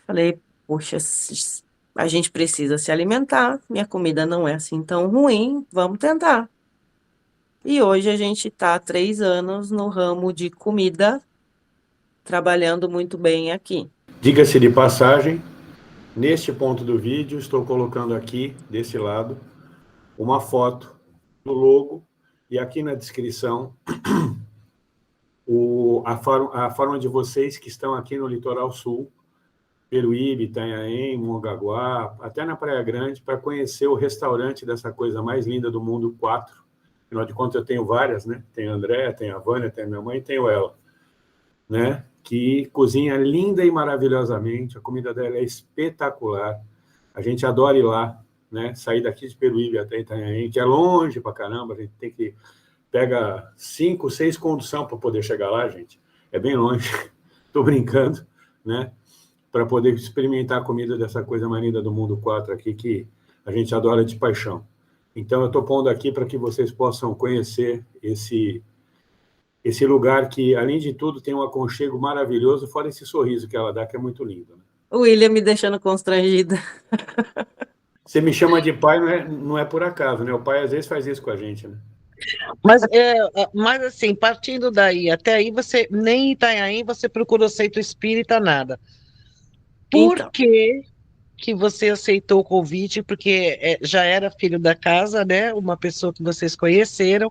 Falei, poxa, a gente precisa se alimentar, minha comida não é assim tão ruim, vamos tentar. E hoje a gente está há 3 anos no ramo de comida, trabalhando muito bem aqui. Diga-se de passagem, neste ponto do vídeo, estou colocando aqui, desse lado, uma foto do logo e aqui na descrição a forma de vocês que estão aqui no Litoral Sul, Peruíbe, Itanhaém, Mongaguá, até na Praia Grande, para conhecer o restaurante dessa coisa mais linda do mundo, 4. Afinal de contas, eu tenho várias, né? Tenho a Andréa, tenho a Vânia, tenho a minha mãe e tenho ela. Né? que cozinha linda e maravilhosamente, a comida dela é espetacular, a gente adora ir lá, né? Sair daqui de Peruíbe até Itanhaém, que é longe pra caramba, a gente tem que pega 5, 6 condução para poder chegar lá, gente, é bem longe, estou brincando, né? Para poder experimentar a comida dessa coisa mais linda do mundo 4 aqui, que a gente adora de paixão. Então, eu estou pondo aqui para que vocês possam conhecer esse lugar que, além de tudo, tem um aconchego maravilhoso, fora esse sorriso que ela dá, que é muito lindo. Né? O William me deixando constrangida. Você me chama de pai, não é por acaso, né? O pai, às vezes, faz isso com a gente, né? Mas assim, partindo daí, até aí você, nem em Itanhaém você procurou centro espírita, nada. Por Então, que você aceitou o convite? Porque já era filho da casa, né? Uma pessoa que vocês conheceram.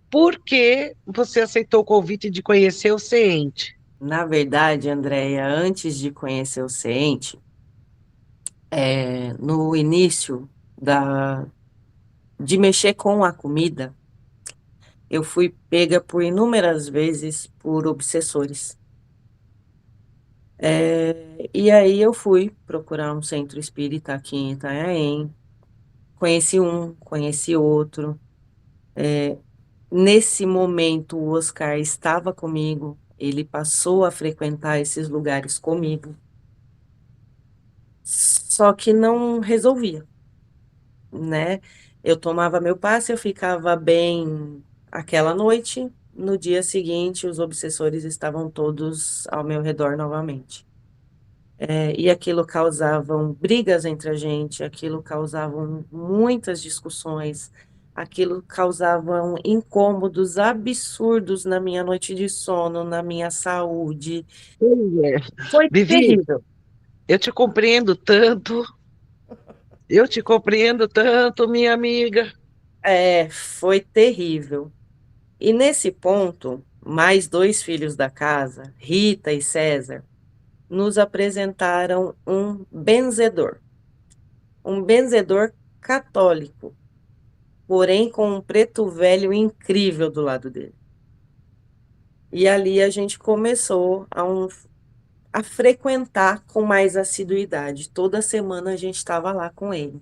Por que você aceitou o convite de conhecer o CENTE? na verdade, Andréia, antes de conhecer o CENTE, no início de mexer com a comida, eu fui pega por inúmeras vezes por obsessores. E aí eu fui procurar um centro espírita aqui em Itanhaém, conheci um, conheci outro. Nesse momento, o Oscar estava comigo, ele passou a frequentar esses lugares comigo, só que não resolvia, né? Eu tomava meu passe, eu ficava bem aquela noite, no dia seguinte, os obsessores estavam todos ao meu redor novamente. E aquilo causavam brigas entre a gente, aquilo causavam muitas discussões, aquilo causavam incômodos absurdos na minha noite de sono, na minha saúde. Foi Vivi, terrível. eu te compreendo tanto, minha amiga. Foi terrível. E nesse ponto, mais dois filhos da casa, Rita e César, nos apresentaram um benzedor católico, porém com um preto velho incrível do lado dele. E ali a gente começou a frequentar com mais assiduidade. Toda semana a gente estava lá com ele.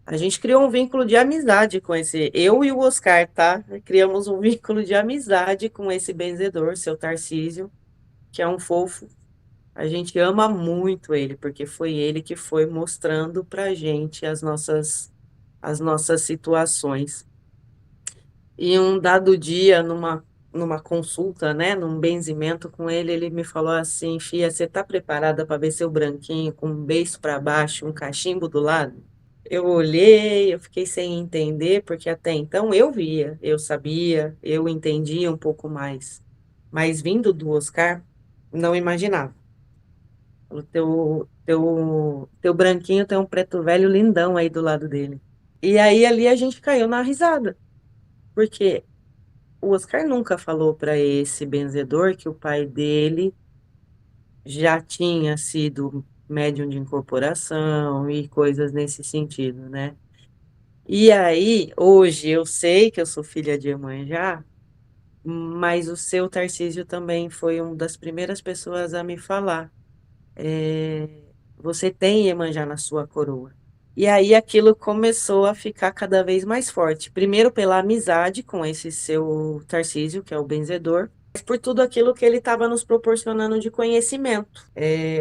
A gente criou um vínculo de amizade com eu e o Oscar, tá? Criamos um vínculo de amizade com esse benzedor, seu Tarcísio, que é um fofo. A gente ama muito ele, porque foi ele que foi mostrando pra gente as nossas situações. E um dado dia, numa consulta, né, num benzimento com ele, ele me falou assim: Fia, você tá preparada para ver seu branquinho com um beiço para baixo, um cachimbo do lado? Eu olhei, eu fiquei sem entender, porque até então eu via, eu sabia, eu entendia um pouco mais. Mas vindo do Oscar, não imaginava. O teu branquinho tem um preto velho lindão aí do lado dele. E aí ali a gente caiu na risada, porque o Oscar nunca falou para esse benzedor que o pai dele já tinha sido médium de incorporação e coisas nesse sentido, né? E aí, hoje eu sei que eu sou filha de Iemanjá, mas o seu Tarcísio também foi uma das primeiras pessoas a me falar. Você tem Iemanjá na sua coroa. E aí aquilo começou a ficar cada vez mais forte. Primeiro pela amizade com esse seu Tarcísio, que é o benzedor, mas por tudo aquilo que ele estava nos proporcionando de conhecimento.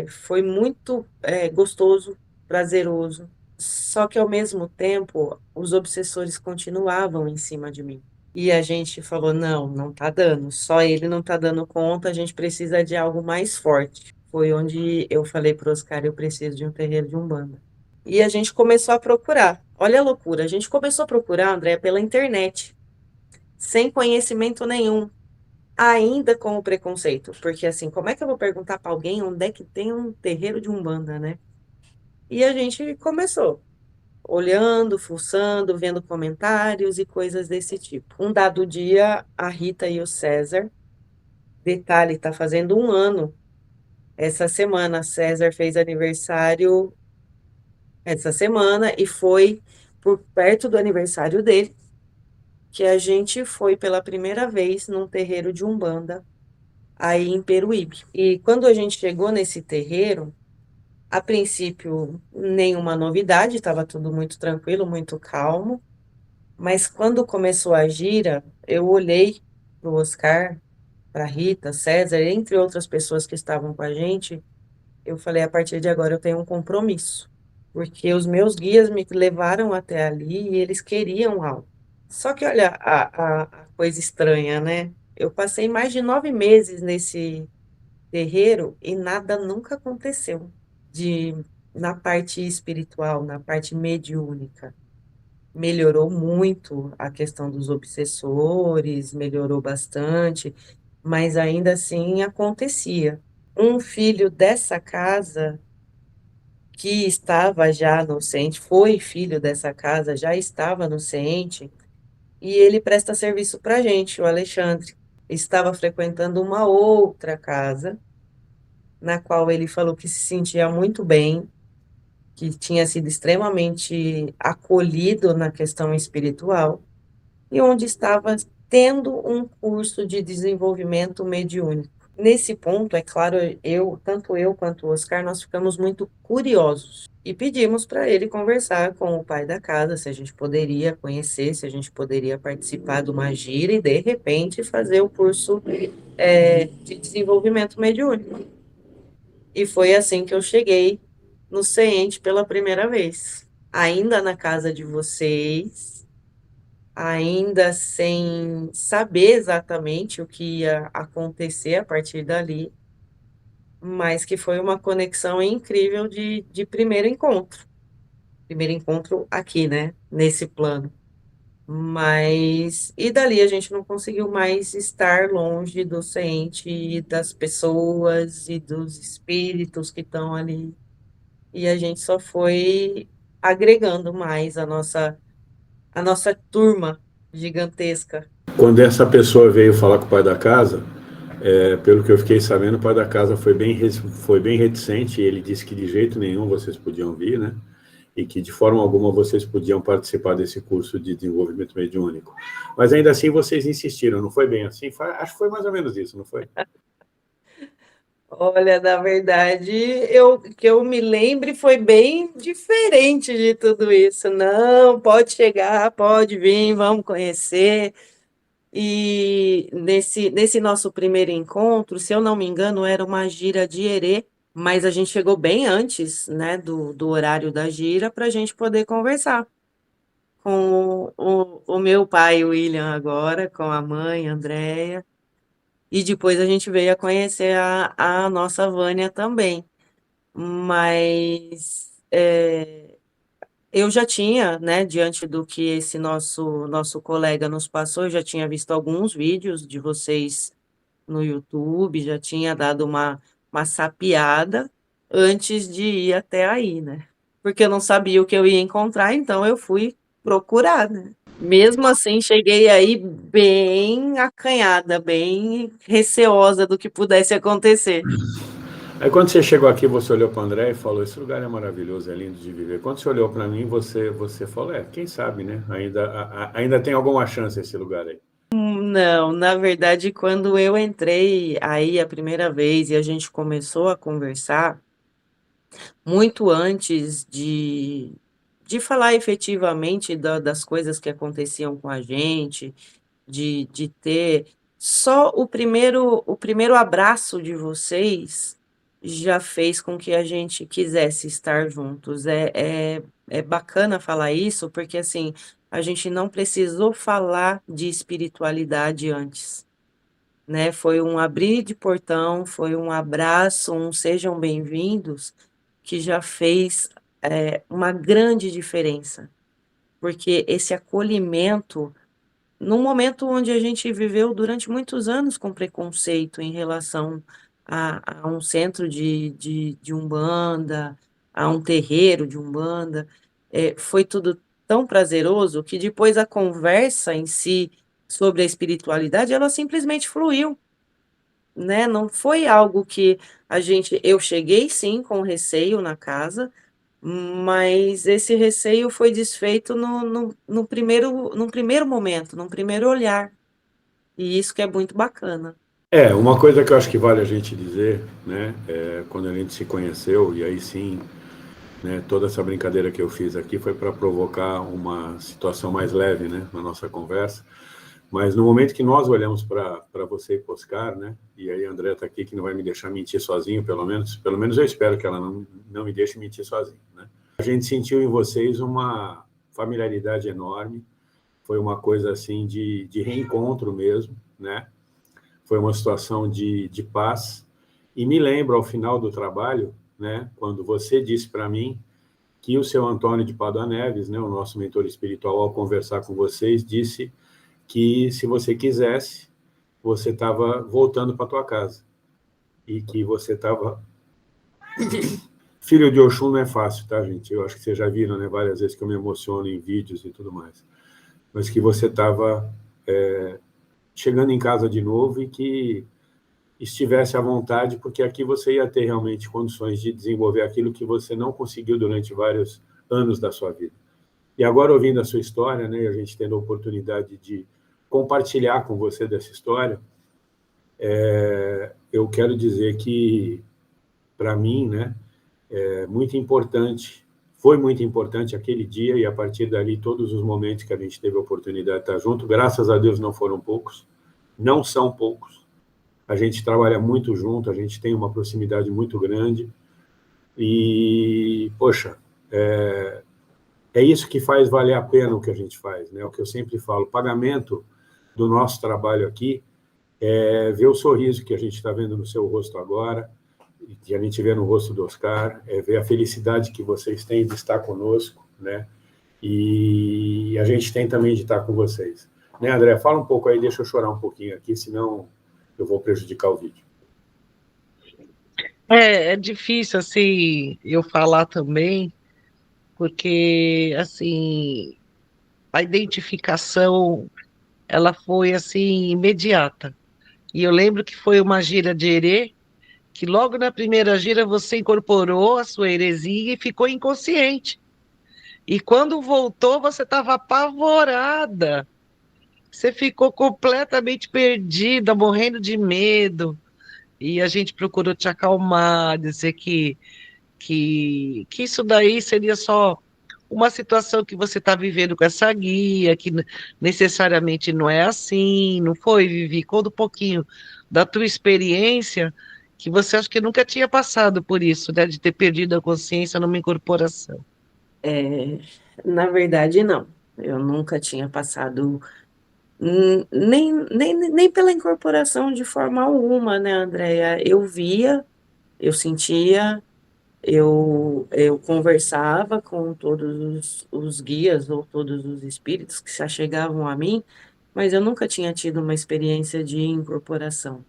Foi muito gostoso, prazeroso. Só que ao mesmo tempo, os obsessores continuavam em cima de mim. E a gente falou: não, não tá dando, só ele não tá dando conta, a gente precisa de algo mais forte. Foi onde eu falei para o Oscar: eu preciso de um terreiro de Umbanda. E a gente começou a procurar. Olha a loucura, a gente começou a procurar, André, pela internet, sem conhecimento nenhum, ainda com o preconceito. Porque assim, como é que eu vou perguntar para alguém onde é que tem um terreiro de Umbanda, né? E a gente começou olhando, fuçando, vendo comentários e coisas desse tipo. Um dado dia, a Rita e o César, detalhe, está fazendo um ano. Essa semana, César fez aniversário essa semana e foi por perto do aniversário dele que a gente foi pela primeira vez num terreiro de Umbanda aí em Peruíbe. E quando a gente chegou nesse terreiro, a princípio, nenhuma novidade, estava tudo muito tranquilo, muito calmo. Mas quando começou a gira, eu olhei para o Oscar, para Rita, César, entre outras pessoas que estavam com a gente, eu falei, a partir de agora eu tenho um compromisso, porque os meus guias me levaram até ali e eles queriam algo. Só que olha a coisa estranha, né? Eu passei mais de 9 meses nesse terreiro e nada nunca aconteceu de na parte espiritual, na parte mediúnica. Melhorou muito a questão dos obsessores, melhorou bastante, mas ainda assim acontecia. Um filho dessa casa que estava já no CENTE, foi filho dessa casa, já estava no CENTE, e ele presta serviço para a gente, o Alexandre. Estava frequentando uma outra casa, na qual ele falou que se sentia muito bem, que tinha sido extremamente acolhido na questão espiritual, e onde estava tendo um curso de desenvolvimento mediúnico. Nesse ponto, é claro, tanto eu quanto o Oscar, nós ficamos muito curiosos e pedimos para ele conversar com o pai da casa, se a gente poderia conhecer, se a gente poderia participar de uma gira e, de repente, fazer o curso de desenvolvimento mediúnico. E foi assim que eu cheguei no CENTE pela primeira vez. Ainda na casa de vocês, ainda sem saber exatamente o que ia acontecer a partir dali, mas que foi uma conexão incrível de primeiro encontro. Primeiro encontro aqui, né? Nesse plano. Mas, e dali a gente não conseguiu mais estar longe do CENTE e das pessoas e dos espíritos que estão ali. E a gente só foi agregando mais a nossa turma gigantesca. Quando essa pessoa veio falar com o pai da casa, pelo que eu fiquei sabendo, o pai da casa foi bem reticente, e ele disse que de jeito nenhum vocês podiam vir, né? E que de forma alguma vocês podiam participar desse curso de desenvolvimento mediúnico. Mas ainda assim vocês insistiram, não foi bem assim? Acho que foi mais ou menos isso, não foi? Olha, na verdade, que eu me lembre foi bem diferente de tudo isso. Não, pode chegar, pode vir, vamos conhecer. E nesse nosso primeiro encontro, se eu não me engano, era uma gira de Herê, mas a gente chegou bem antes, né, do horário da gira para a gente poder conversar com o meu pai, o William, agora, com a mãe, a Andréia. E depois a gente veio a conhecer a nossa Vânia também. Mas eu já tinha, né, diante do que esse nosso colega nos passou, eu já tinha visto alguns vídeos de vocês no YouTube, já tinha dado uma sapiada antes de ir até aí, né? Porque eu não sabia o que eu ia encontrar, então eu fui procurar, né? Mesmo assim, cheguei aí bem acanhada, bem receosa do que pudesse acontecer. Aí quando você chegou aqui, você olhou para o André e falou, esse lugar é maravilhoso, é lindo de viver. Quando você olhou para mim, você falou, quem sabe, né? Ainda tem alguma chance esse lugar aí. Não, na verdade, quando eu entrei aí a primeira vez e a gente começou a conversar, muito antes de falar efetivamente das coisas que aconteciam com a gente, de ter só o primeiro abraço de vocês já fez com que a gente quisesse estar juntos. É bacana falar isso, porque assim, a gente não precisou falar de espiritualidade antes, né? Foi um abrir de portão, foi um abraço, um sejam bem-vindos, que já fez uma grande diferença, porque esse acolhimento num momento onde a gente viveu durante muitos anos com preconceito em relação a um centro de Umbanda, a um terreiro de Umbanda, foi tudo tão prazeroso que depois a conversa em si sobre a espiritualidade, ela simplesmente fluiu, né? Não foi algo que eu cheguei sim com receio na casa, mas esse receio foi desfeito no primeiro momento, num primeiro olhar. E isso que é muito bacana. Uma coisa que eu acho que vale a gente dizer, né, quando a gente se conheceu, e aí sim, né, toda essa brincadeira que eu fiz aqui foi para provocar uma situação mais leve, né, na nossa conversa, mas no momento que nós olhamos para você e para o Oscar, né, e aí a André está aqui, que não vai me deixar mentir sozinho, pelo menos eu espero que ela não me deixe mentir sozinho, né. A gente sentiu em vocês uma familiaridade enorme, foi uma coisa assim de reencontro mesmo, né, foi uma situação de paz, e me lembro, ao final do trabalho, né, quando você disse para mim que o seu Antônio de Padua Neves, né, o nosso mentor espiritual, ao conversar com vocês, disse que, se você quisesse, você estava voltando para a tua casa, e que você estava... Filho de Oxum não é fácil, tá, gente? Eu acho que vocês já viram, né, várias vezes que eu me emociono em vídeos e tudo mais, mas que você estava chegando em casa de novo e que estivesse à vontade, porque aqui você ia ter realmente condições de desenvolver aquilo que você não conseguiu durante vários anos da sua vida. E agora, ouvindo a sua história, né, e a gente tendo a oportunidade de compartilhar com você dessa história, eu quero dizer que, para mim, né, foi muito importante aquele dia, e a partir dali, todos os momentos que a gente teve a oportunidade de estar junto, graças a Deus não foram poucos, não são poucos. A gente trabalha muito junto, a gente tem uma proximidade muito grande, e, poxa, é isso que faz valer a pena o que a gente faz, né? O que eu sempre falo, o pagamento do nosso trabalho aqui é ver o sorriso que a gente está vendo no seu rosto agora, e que a gente vê no rosto do Oscar, é ver a felicidade que vocês têm de estar conosco, né? E a gente tem também de estar com vocês. Né, André? Fala um pouco aí, deixa eu chorar um pouquinho aqui, senão eu vou prejudicar o vídeo. É difícil, assim, eu falar também, porque, assim, a identificação, ela foi, assim, imediata. E eu lembro que foi uma gira de herê, que logo na primeira gira você incorporou a sua heresia e ficou inconsciente. E quando voltou, você estava apavorada. Você ficou completamente perdida, morrendo de medo. E a gente procurou te acalmar, dizer que isso daí seria só uma situação que você está vivendo com essa guia, que necessariamente não é assim, não foi, Vivi? Conta um pouquinho da tua experiência, que você acha que nunca tinha passado por isso, né, de ter perdido a consciência numa incorporação. Na verdade, não. Eu nunca tinha passado nem pela incorporação de forma alguma, né, Andréia? Eu via, eu sentia, eu conversava com todos os guias ou todos os espíritos que se achegavam a mim, mas eu nunca tinha tido uma experiência de incorporação.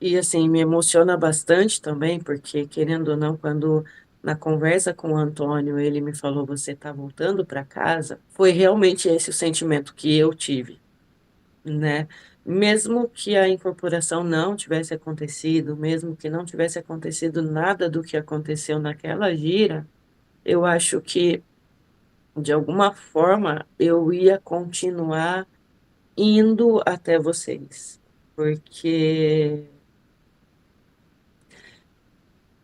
E assim, me emociona bastante também, porque, querendo ou não, quando na conversa com o Antônio ele me falou: você está voltando para casa, foi realmente esse o sentimento que eu tive, né? Mesmo que a incorporação não tivesse acontecido, mesmo que não tivesse acontecido nada do que aconteceu naquela gira, eu acho que, de alguma forma, eu ia continuar indo até vocês, porque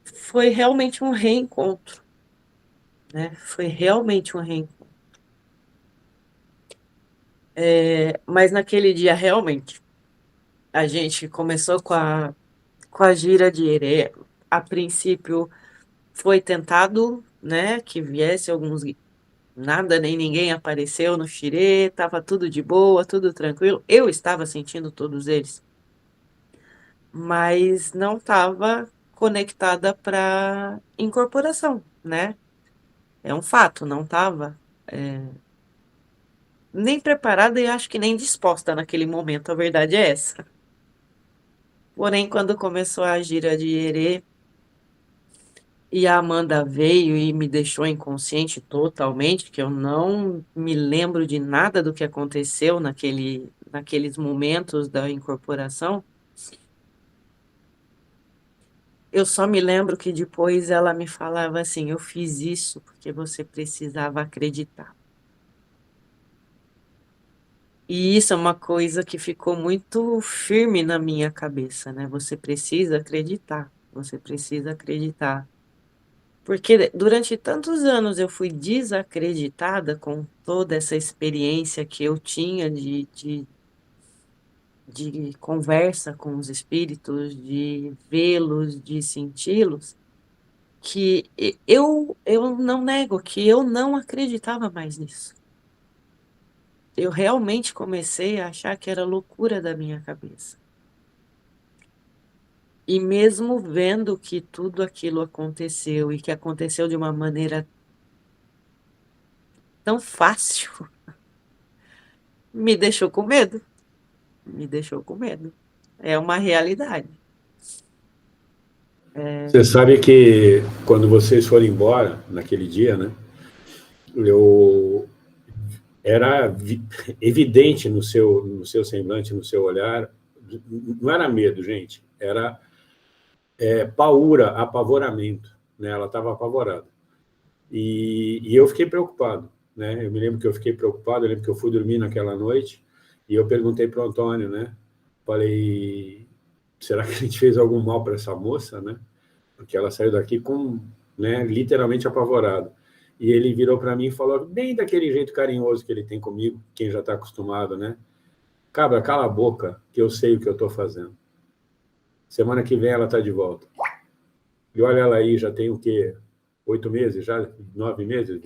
foi realmente um reencontro, né? Foi realmente um reencontro. Mas naquele dia, realmente, a gente começou com a gira de herê. A princípio, foi tentado, né, que viesse alguns... Nada, nem ninguém apareceu no xirê, estava tudo de boa, tudo tranquilo. Eu estava sentindo todos eles, mas não estava conectada para incorporação, né? É um fato, não estava nem preparada e acho que nem disposta naquele momento, a verdade é essa. Porém, quando começou a gira de herê e a Amanda veio e me deixou inconsciente totalmente, que eu não me lembro de nada do que aconteceu naqueles momentos da incorporação, eu só me lembro que depois ela me falava assim: eu fiz isso porque você precisava acreditar. E isso é uma coisa que ficou muito firme na minha cabeça, né? Você precisa acreditar, você precisa acreditar. Porque durante tantos anos eu fui desacreditada com toda essa experiência que eu tinha de conversa com os espíritos, de vê-los, de senti-los, que eu não nego que eu não acreditava mais nisso. Eu realmente comecei a achar que era loucura da minha cabeça. E mesmo vendo que tudo aquilo aconteceu e que aconteceu de uma maneira tão fácil, me deixou com medo. Me deixou com medo. É uma realidade. Você sabe que quando vocês foram embora, naquele dia, né? Eu era evidente no seu semblante, no seu olhar, não era medo, gente, era paura, apavoramento, né? Ela estava apavorada. E eu fiquei preocupado, né? Eu me lembro que eu fiquei preocupado, eu lembro que eu fui dormir naquela noite e eu perguntei para o Antônio, né? Falei, será que a gente fez algum mal para essa moça, né? Porque ela saiu daqui com, né, literalmente apavorada. E ele virou para mim e falou, bem daquele jeito carinhoso que ele tem comigo, quem já está acostumado, né? Cabra, cala a boca, que eu sei o que eu estou fazendo. Semana que vem ela está de volta. E olha ela aí, já tem o quê? 8 meses, já? 9 meses?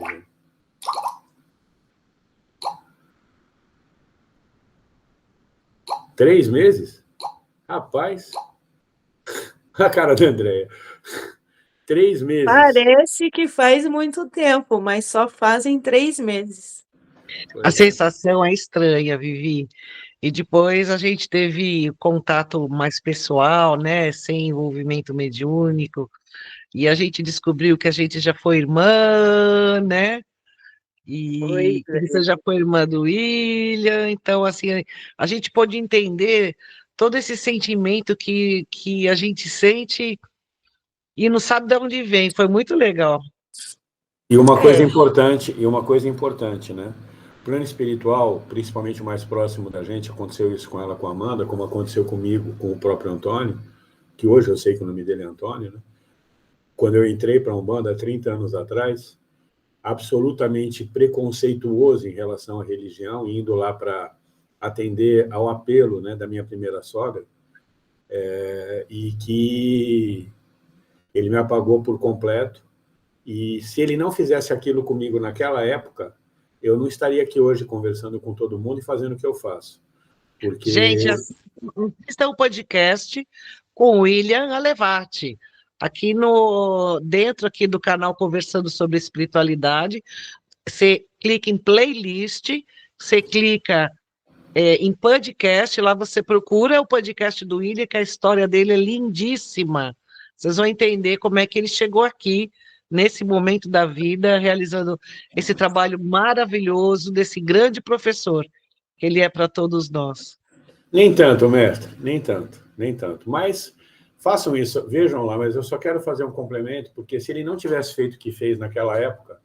3 meses? Rapaz, a cara da Andréia. 3 meses. Parece que faz muito tempo, mas só fazem 3 meses. A sensação é estranha, Vivi. E depois a gente teve contato mais pessoal, né, sem envolvimento mediúnico, e a gente descobriu que a gente já foi irmã, né, Pois e que é. você já foi irmã do William, então, assim, a gente pôde entender todo esse sentimento que a gente sente e não sabe de onde vem, foi muito legal. E uma coisa importante, né? Plano espiritual, principalmente o mais próximo da gente, aconteceu isso com ela, com a Amanda, como aconteceu comigo, com o próprio Antônio, que hoje eu sei que o nome dele é Antônio, né? Quando eu entrei para a Umbanda, há 30 anos atrás, absolutamente preconceituoso em relação à religião, indo lá para atender ao apelo, né, da minha primeira sogra, e que ele me apagou por completo. E se ele não fizesse aquilo comigo naquela época, eu não estaria aqui hoje conversando com todo mundo e fazendo o que eu faço. Porque... Gente, assista o podcast com o William Alevati, aqui dentro aqui do canal Conversando sobre Espiritualidade, você clica em playlist, você clica em podcast, lá você procura o podcast do William, que a história dele é lindíssima. Vocês vão entender como é que ele chegou aqui, nesse momento da vida, realizando esse trabalho maravilhoso desse grande professor, que ele é para todos nós. Nem tanto, mestre, nem tanto, nem tanto. Mas façam isso, vejam lá, mas eu só quero fazer um complemento, porque se ele não tivesse feito o que fez naquela época,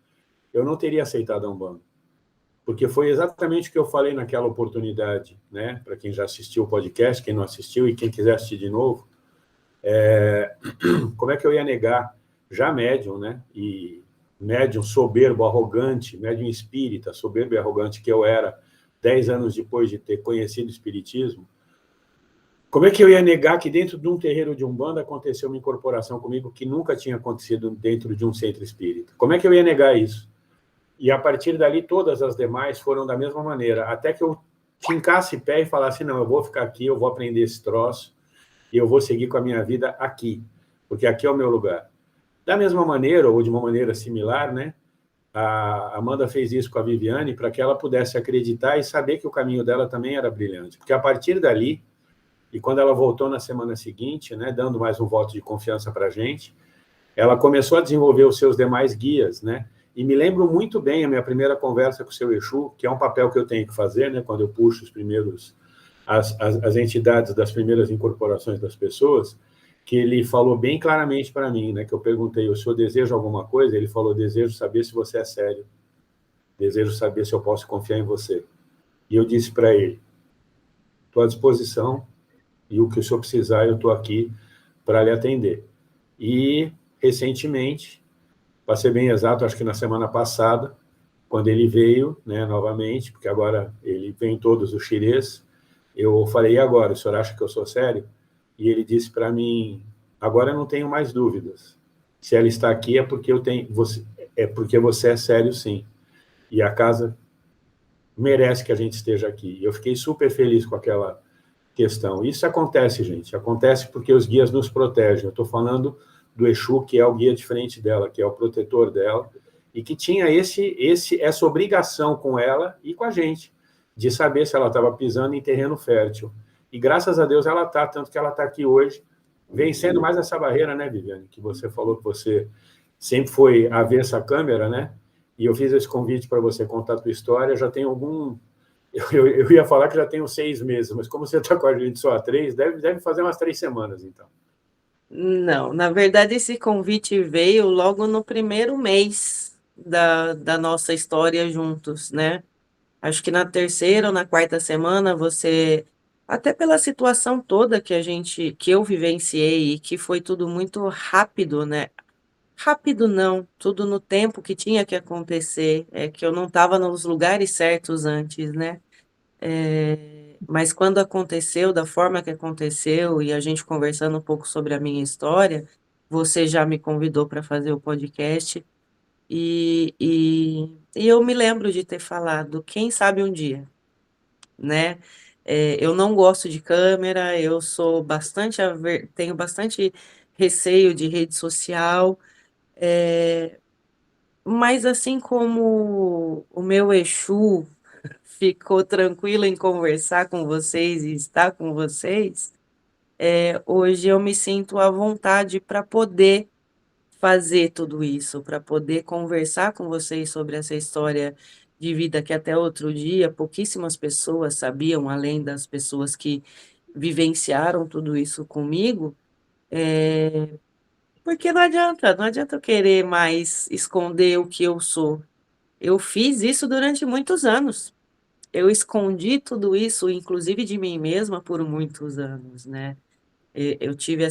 eu não teria aceitado a Umbanda. Porque foi exatamente o que eu falei naquela oportunidade, né? Para quem já assistiu o podcast, quem não assistiu e quem quiser assistir de novo, como é que eu ia negar, já médium, né? E médium soberbo, arrogante, médium espírita, soberbo e arrogante que eu era 10 anos depois de ter conhecido o espiritismo, como é que eu ia negar que dentro de um terreiro de Umbanda aconteceu uma incorporação comigo que nunca tinha acontecido dentro de um centro espírita? Como é que eu ia negar isso? E a partir dali, todas as demais foram da mesma maneira, até que eu fincasse pé e falasse, não, eu vou ficar aqui, eu vou aprender esse troço, e eu vou seguir com a minha vida aqui, porque aqui é o meu lugar. Da mesma maneira, ou de uma maneira similar, né? A Amanda fez isso com a Viviane para que ela pudesse acreditar e saber que o caminho dela também era brilhante. Porque a partir dali, e quando ela voltou na semana seguinte, né, dando mais um voto de confiança para a gente, ela começou a desenvolver os seus demais guias, né? E me lembro muito bem a minha primeira conversa com o seu Exu, que é um papel que eu tenho que fazer, né, quando eu puxo as entidades das primeiras incorporações das pessoas, que ele falou bem claramente para mim, né, que eu perguntei, o senhor deseja alguma coisa? Ele falou, desejo saber se você é sério. Desejo saber se eu posso confiar em você. E eu disse para ele, estou à disposição, e o que o senhor precisar, eu estou aqui para lhe atender. E, recentemente, para ser bem exato, acho que na semana passada, quando ele veio, né, novamente, porque agora ele vem todos os xirês, eu falei, e agora, o senhor acha que eu sou sério? E ele disse para mim, agora eu não tenho mais dúvidas. Se ela está aqui é porque você é sério, sim. E a casa merece que a gente esteja aqui. Eu fiquei super feliz com aquela questão. Isso acontece, gente. Acontece porque os guias nos protegem. Eu estou falando do Exu, que é o guia de frente dela, que é o protetor dela, e que tinha essa obrigação com ela e com a gente, de saber se ela estava pisando em terreno fértil. E graças a Deus ela está, tanto que ela está aqui hoje, vencendo mais essa barreira, né, Viviane? Que você falou que você sempre foi avessa à câmera, né? E eu fiz esse convite para você contar a tua história, já tem algum... Eu ia falar que já tenho 6 meses, mas como você está com a gente só há 3, deve fazer umas 3 semanas, então. Não, na verdade esse convite veio logo no primeiro mês da nossa história juntos, né? Acho que na terceira ou na quarta semana você, até pela situação toda que eu vivenciei e que foi tudo muito rápido, né? Rápido não, tudo no tempo que tinha que acontecer, é que eu não estava nos lugares certos antes, né? Mas quando aconteceu, da forma que aconteceu, e a gente conversando um pouco sobre a minha história, você já me convidou para fazer o podcast, e eu me lembro de ter falado, quem sabe um dia, né? Eu não gosto de câmera, eu sou tenho bastante receio de rede social, mas assim como o meu Exu ficou tranquilo em conversar com vocês e estar com vocês, hoje eu me sinto à vontade para poder fazer tudo isso, para poder conversar com vocês sobre essa história de vida que até outro dia pouquíssimas pessoas sabiam, além das pessoas que vivenciaram tudo isso comigo, porque não adianta eu querer mais esconder o que eu sou. Eu fiz isso durante muitos anos. Eu escondi tudo isso, inclusive de mim mesma, por muitos anos, né? Eu tive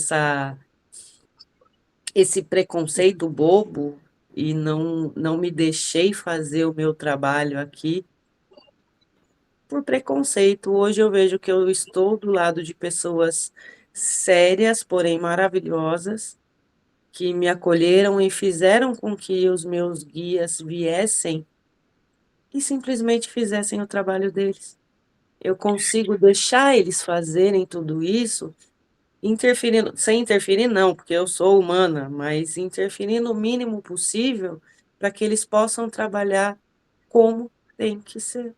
esse preconceito bobo e não me deixei fazer o meu trabalho aqui por preconceito. Hoje eu vejo que eu estou do lado de pessoas sérias, porém maravilhosas, que me acolheram e fizeram com que os meus guias viessem e simplesmente fizessem o trabalho deles. Eu consigo deixar eles fazerem tudo isso, interferindo, sem interferir não, porque eu sou humana, mas interferindo o mínimo possível para que eles possam trabalhar como tem que ser.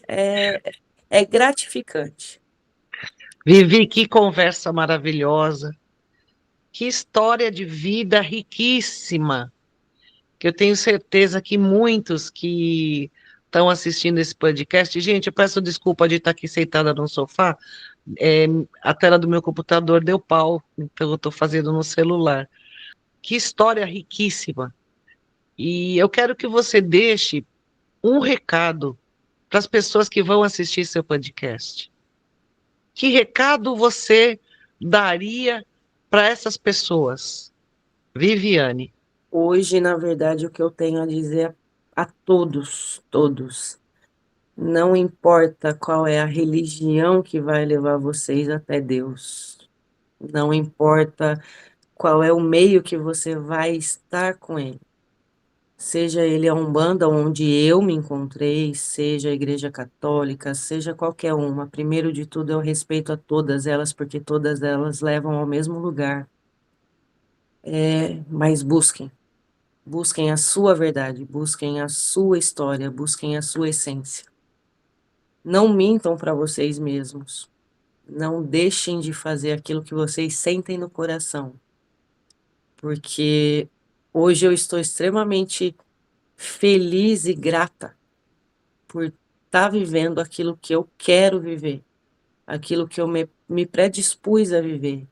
É gratificante. Vivi, que conversa maravilhosa, que história de vida riquíssima, que eu tenho certeza que muitos que estão assistindo esse podcast, gente, eu peço desculpa de estar aqui sentada no sofá, a tela do meu computador deu pau, então eu estou fazendo no celular. Que história riquíssima. E eu quero que você deixe um recado para as pessoas que vão assistir seu podcast. Que recado você daria para essas pessoas? Viviane. Hoje, na verdade, o que eu tenho a dizer a todos, todos, não importa qual é a religião que vai levar vocês até Deus, não importa qual é o meio que você vai estar com ele. Seja ele a Umbanda, onde eu me encontrei, seja a Igreja Católica, seja qualquer uma. Primeiro de tudo, eu respeito a todas elas, porque todas elas levam ao mesmo lugar. Mas busquem a sua verdade, busquem a sua história, busquem a sua essência. Não mintam para vocês mesmos. Não deixem de fazer aquilo que vocês sentem no coração. Porque hoje eu estou extremamente feliz e grata por estar vivendo aquilo que eu quero viver, aquilo que eu me predispus a viver.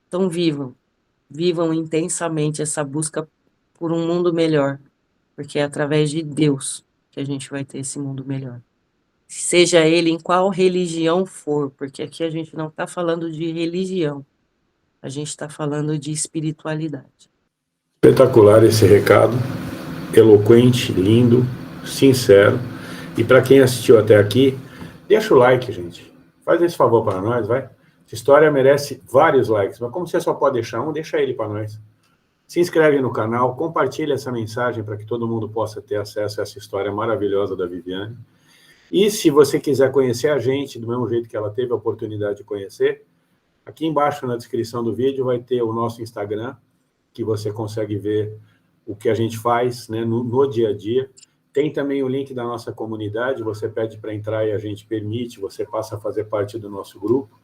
Então vivam intensamente essa busca por um mundo melhor, porque é através de Deus que a gente vai ter esse mundo melhor. seja ele em qual religião for, porque aqui a gente não está falando de religião, a gente está falando de espiritualidade. Espetacular esse recado, eloquente, lindo, sincero. E para quem assistiu até aqui, deixa o like, gente. Faz esse favor para nós, vai. Essa história merece vários likes, mas como você só pode deixar um, deixa ele para nós. Se inscreve no canal, compartilha essa mensagem para que todo mundo possa ter acesso a essa história maravilhosa da Viviane. E se você quiser conhecer a gente do mesmo jeito que ela teve a oportunidade de conhecer, aqui embaixo na descrição do vídeo vai ter o nosso Instagram, que você consegue ver o que a gente faz, né, no dia a dia. Tem também o link da nossa comunidade, você pede para entrar e a gente permite, você passa a fazer parte do nosso grupo.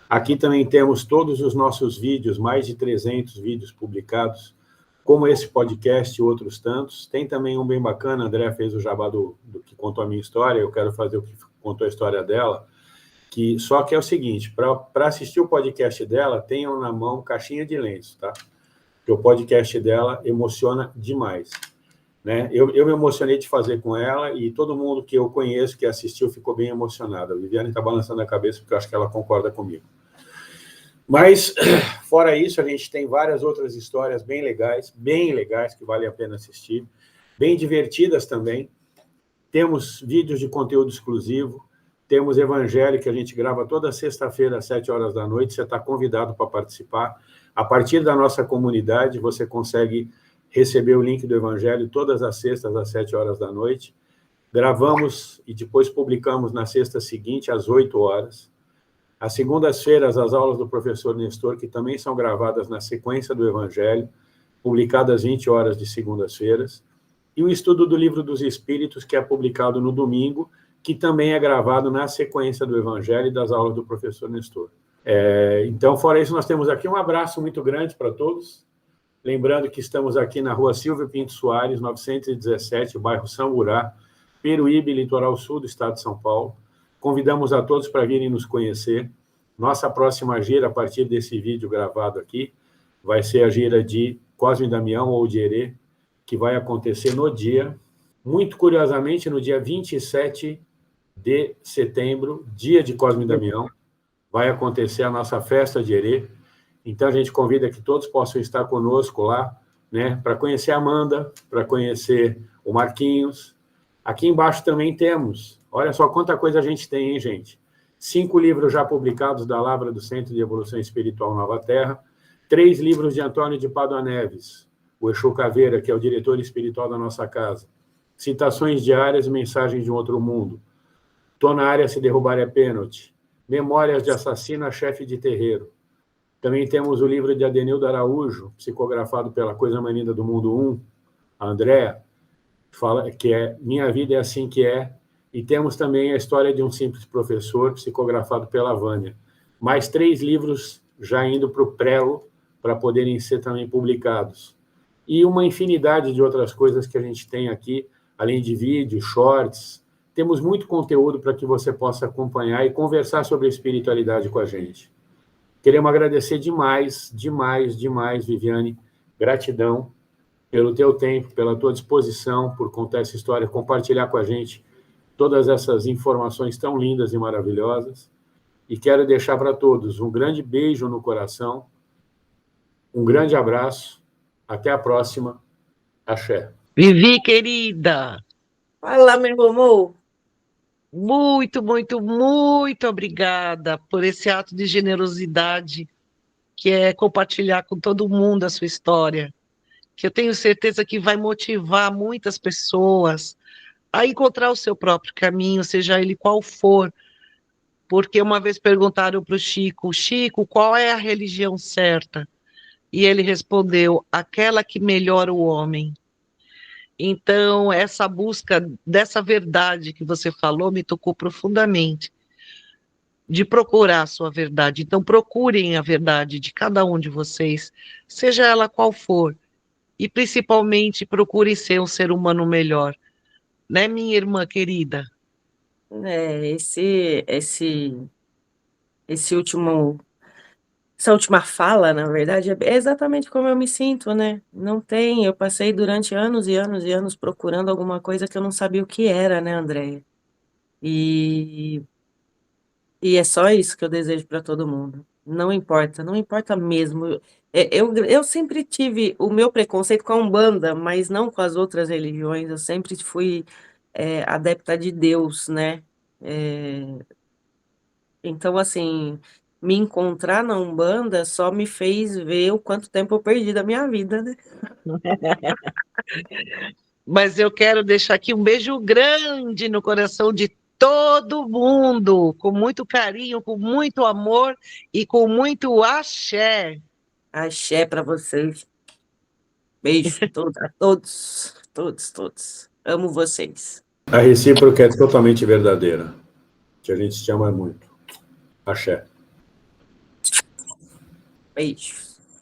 Aqui também temos todos os nossos vídeos, mais de 300 vídeos publicados, como esse podcast e outros tantos. Tem também um bem bacana, a André fez o jabá do que contou a minha história, eu quero fazer o que contou a história dela, só que é o seguinte, para assistir o podcast dela, tenham na mão caixinha de lenço, tá? Porque o podcast dela emociona demais. Né? Eu me emocionei de fazer com ela e todo mundo que eu conheço, que assistiu, ficou bem emocionado. A Viviane está balançando a cabeça porque eu acho que ela concorda comigo. Mas, fora isso, a gente tem várias outras histórias bem legais, que vale a pena assistir, bem divertidas também. Temos vídeos de conteúdo exclusivo, temos Evangelho, que a gente grava toda sexta-feira, às 7 horas da noite, você está convidado para participar. A partir da nossa comunidade, você consegue receber o link do Evangelho todas as sextas, às 7 horas da noite. Gravamos e depois publicamos na sexta seguinte, às 8 horas. Às segundas-feiras, as aulas do professor Nestor, que também são gravadas na sequência do Evangelho, publicadas às 20 horas de segundas-feiras. E o estudo do Livro dos Espíritos, que é publicado no domingo, que também é gravado na sequência do Evangelho e das aulas do professor Nestor. Então, fora isso, nós temos aqui um abraço muito grande para todos. Lembrando que estamos aqui na rua Silvio Pinto Soares, 917, bairro Samburá, Peruíbe, litoral sul do estado de São Paulo. Convidamos a todos para virem nos conhecer. Nossa próxima gira, a partir desse vídeo gravado aqui, vai ser a gira de Cosme e Damião, ou de Herê, que vai acontecer no dia, muito curiosamente, no dia 27 de setembro, dia de Cosme e Damião, vai acontecer a nossa festa de Herê. Então, a gente convida que todos possam estar conosco lá, né, para conhecer a Amanda, para conhecer o Marquinhos. Aqui embaixo também temos, olha só quanta coisa a gente tem, hein, gente? 5 livros já publicados da Lavra do Centro de Evolução Espiritual Nova Terra, 3 livros de Antônio de Pádua Neves, o Exu Caveira, que é o diretor espiritual da nossa casa, Citações Diárias e Mensagens de um Outro Mundo, Tô na Área, Se Derrubar é Pênalti, Memórias de Assassino a Chefe de Terreiro. Também temos o livro de Adenildo Araújo, psicografado pela Coisa Mais Linda do Mundo 1, a Andréa, fala que é Minha Vida é Assim Que É, e temos também a História de um Simples Professor, psicografado pela Vânia. Mais 3 livros já indo para o prelo, para poderem ser também publicados. E uma infinidade de outras coisas que a gente tem aqui, além de vídeos, shorts. Temos muito conteúdo para que você possa acompanhar e conversar sobre a espiritualidade com a gente. Queremos agradecer demais, Viviane. Gratidão pelo teu tempo, pela tua disposição, por contar essa história, compartilhar com a gente todas essas informações tão lindas e maravilhosas. E quero deixar para todos um grande beijo no coração, um grande abraço, até a próxima. Axé. Vivi, querida. Fala, meu amor. Muito, muito, muito obrigada por esse ato de generosidade, que é compartilhar com todo mundo a sua história, que eu tenho certeza que vai motivar muitas pessoas a encontrar o seu próprio caminho, seja ele qual for, porque uma vez perguntaram para o Chico, qual é a religião certa? E ele respondeu, aquela que melhora o homem. Então, essa busca dessa verdade que você falou me tocou profundamente, de procurar a sua verdade. Então, procurem a verdade de cada um de vocês, seja ela qual for, e principalmente procurem ser um ser humano melhor. Né, minha irmã querida? Essa última fala, na verdade, é exatamente como eu me sinto, né? Não tem, eu passei durante anos e anos e anos procurando alguma coisa que eu não sabia o que era, né, Andréia? E é só isso que eu desejo para todo mundo. Não importa, não importa mesmo. Eu sempre tive o meu preconceito com a Umbanda, mas não com as outras religiões. Eu sempre fui adepta de Deus, né? Então, assim, me encontrar na Umbanda só me fez ver o quanto tempo eu perdi da minha vida, né? Mas eu quero deixar aqui um beijo grande no coração de todo mundo, com muito carinho, com muito amor e com muito axé. Axé para vocês. Beijo a todos, todos, todos. Amo vocês. A recíproca é totalmente verdadeira, que a gente te ama muito. Axé. Beijo.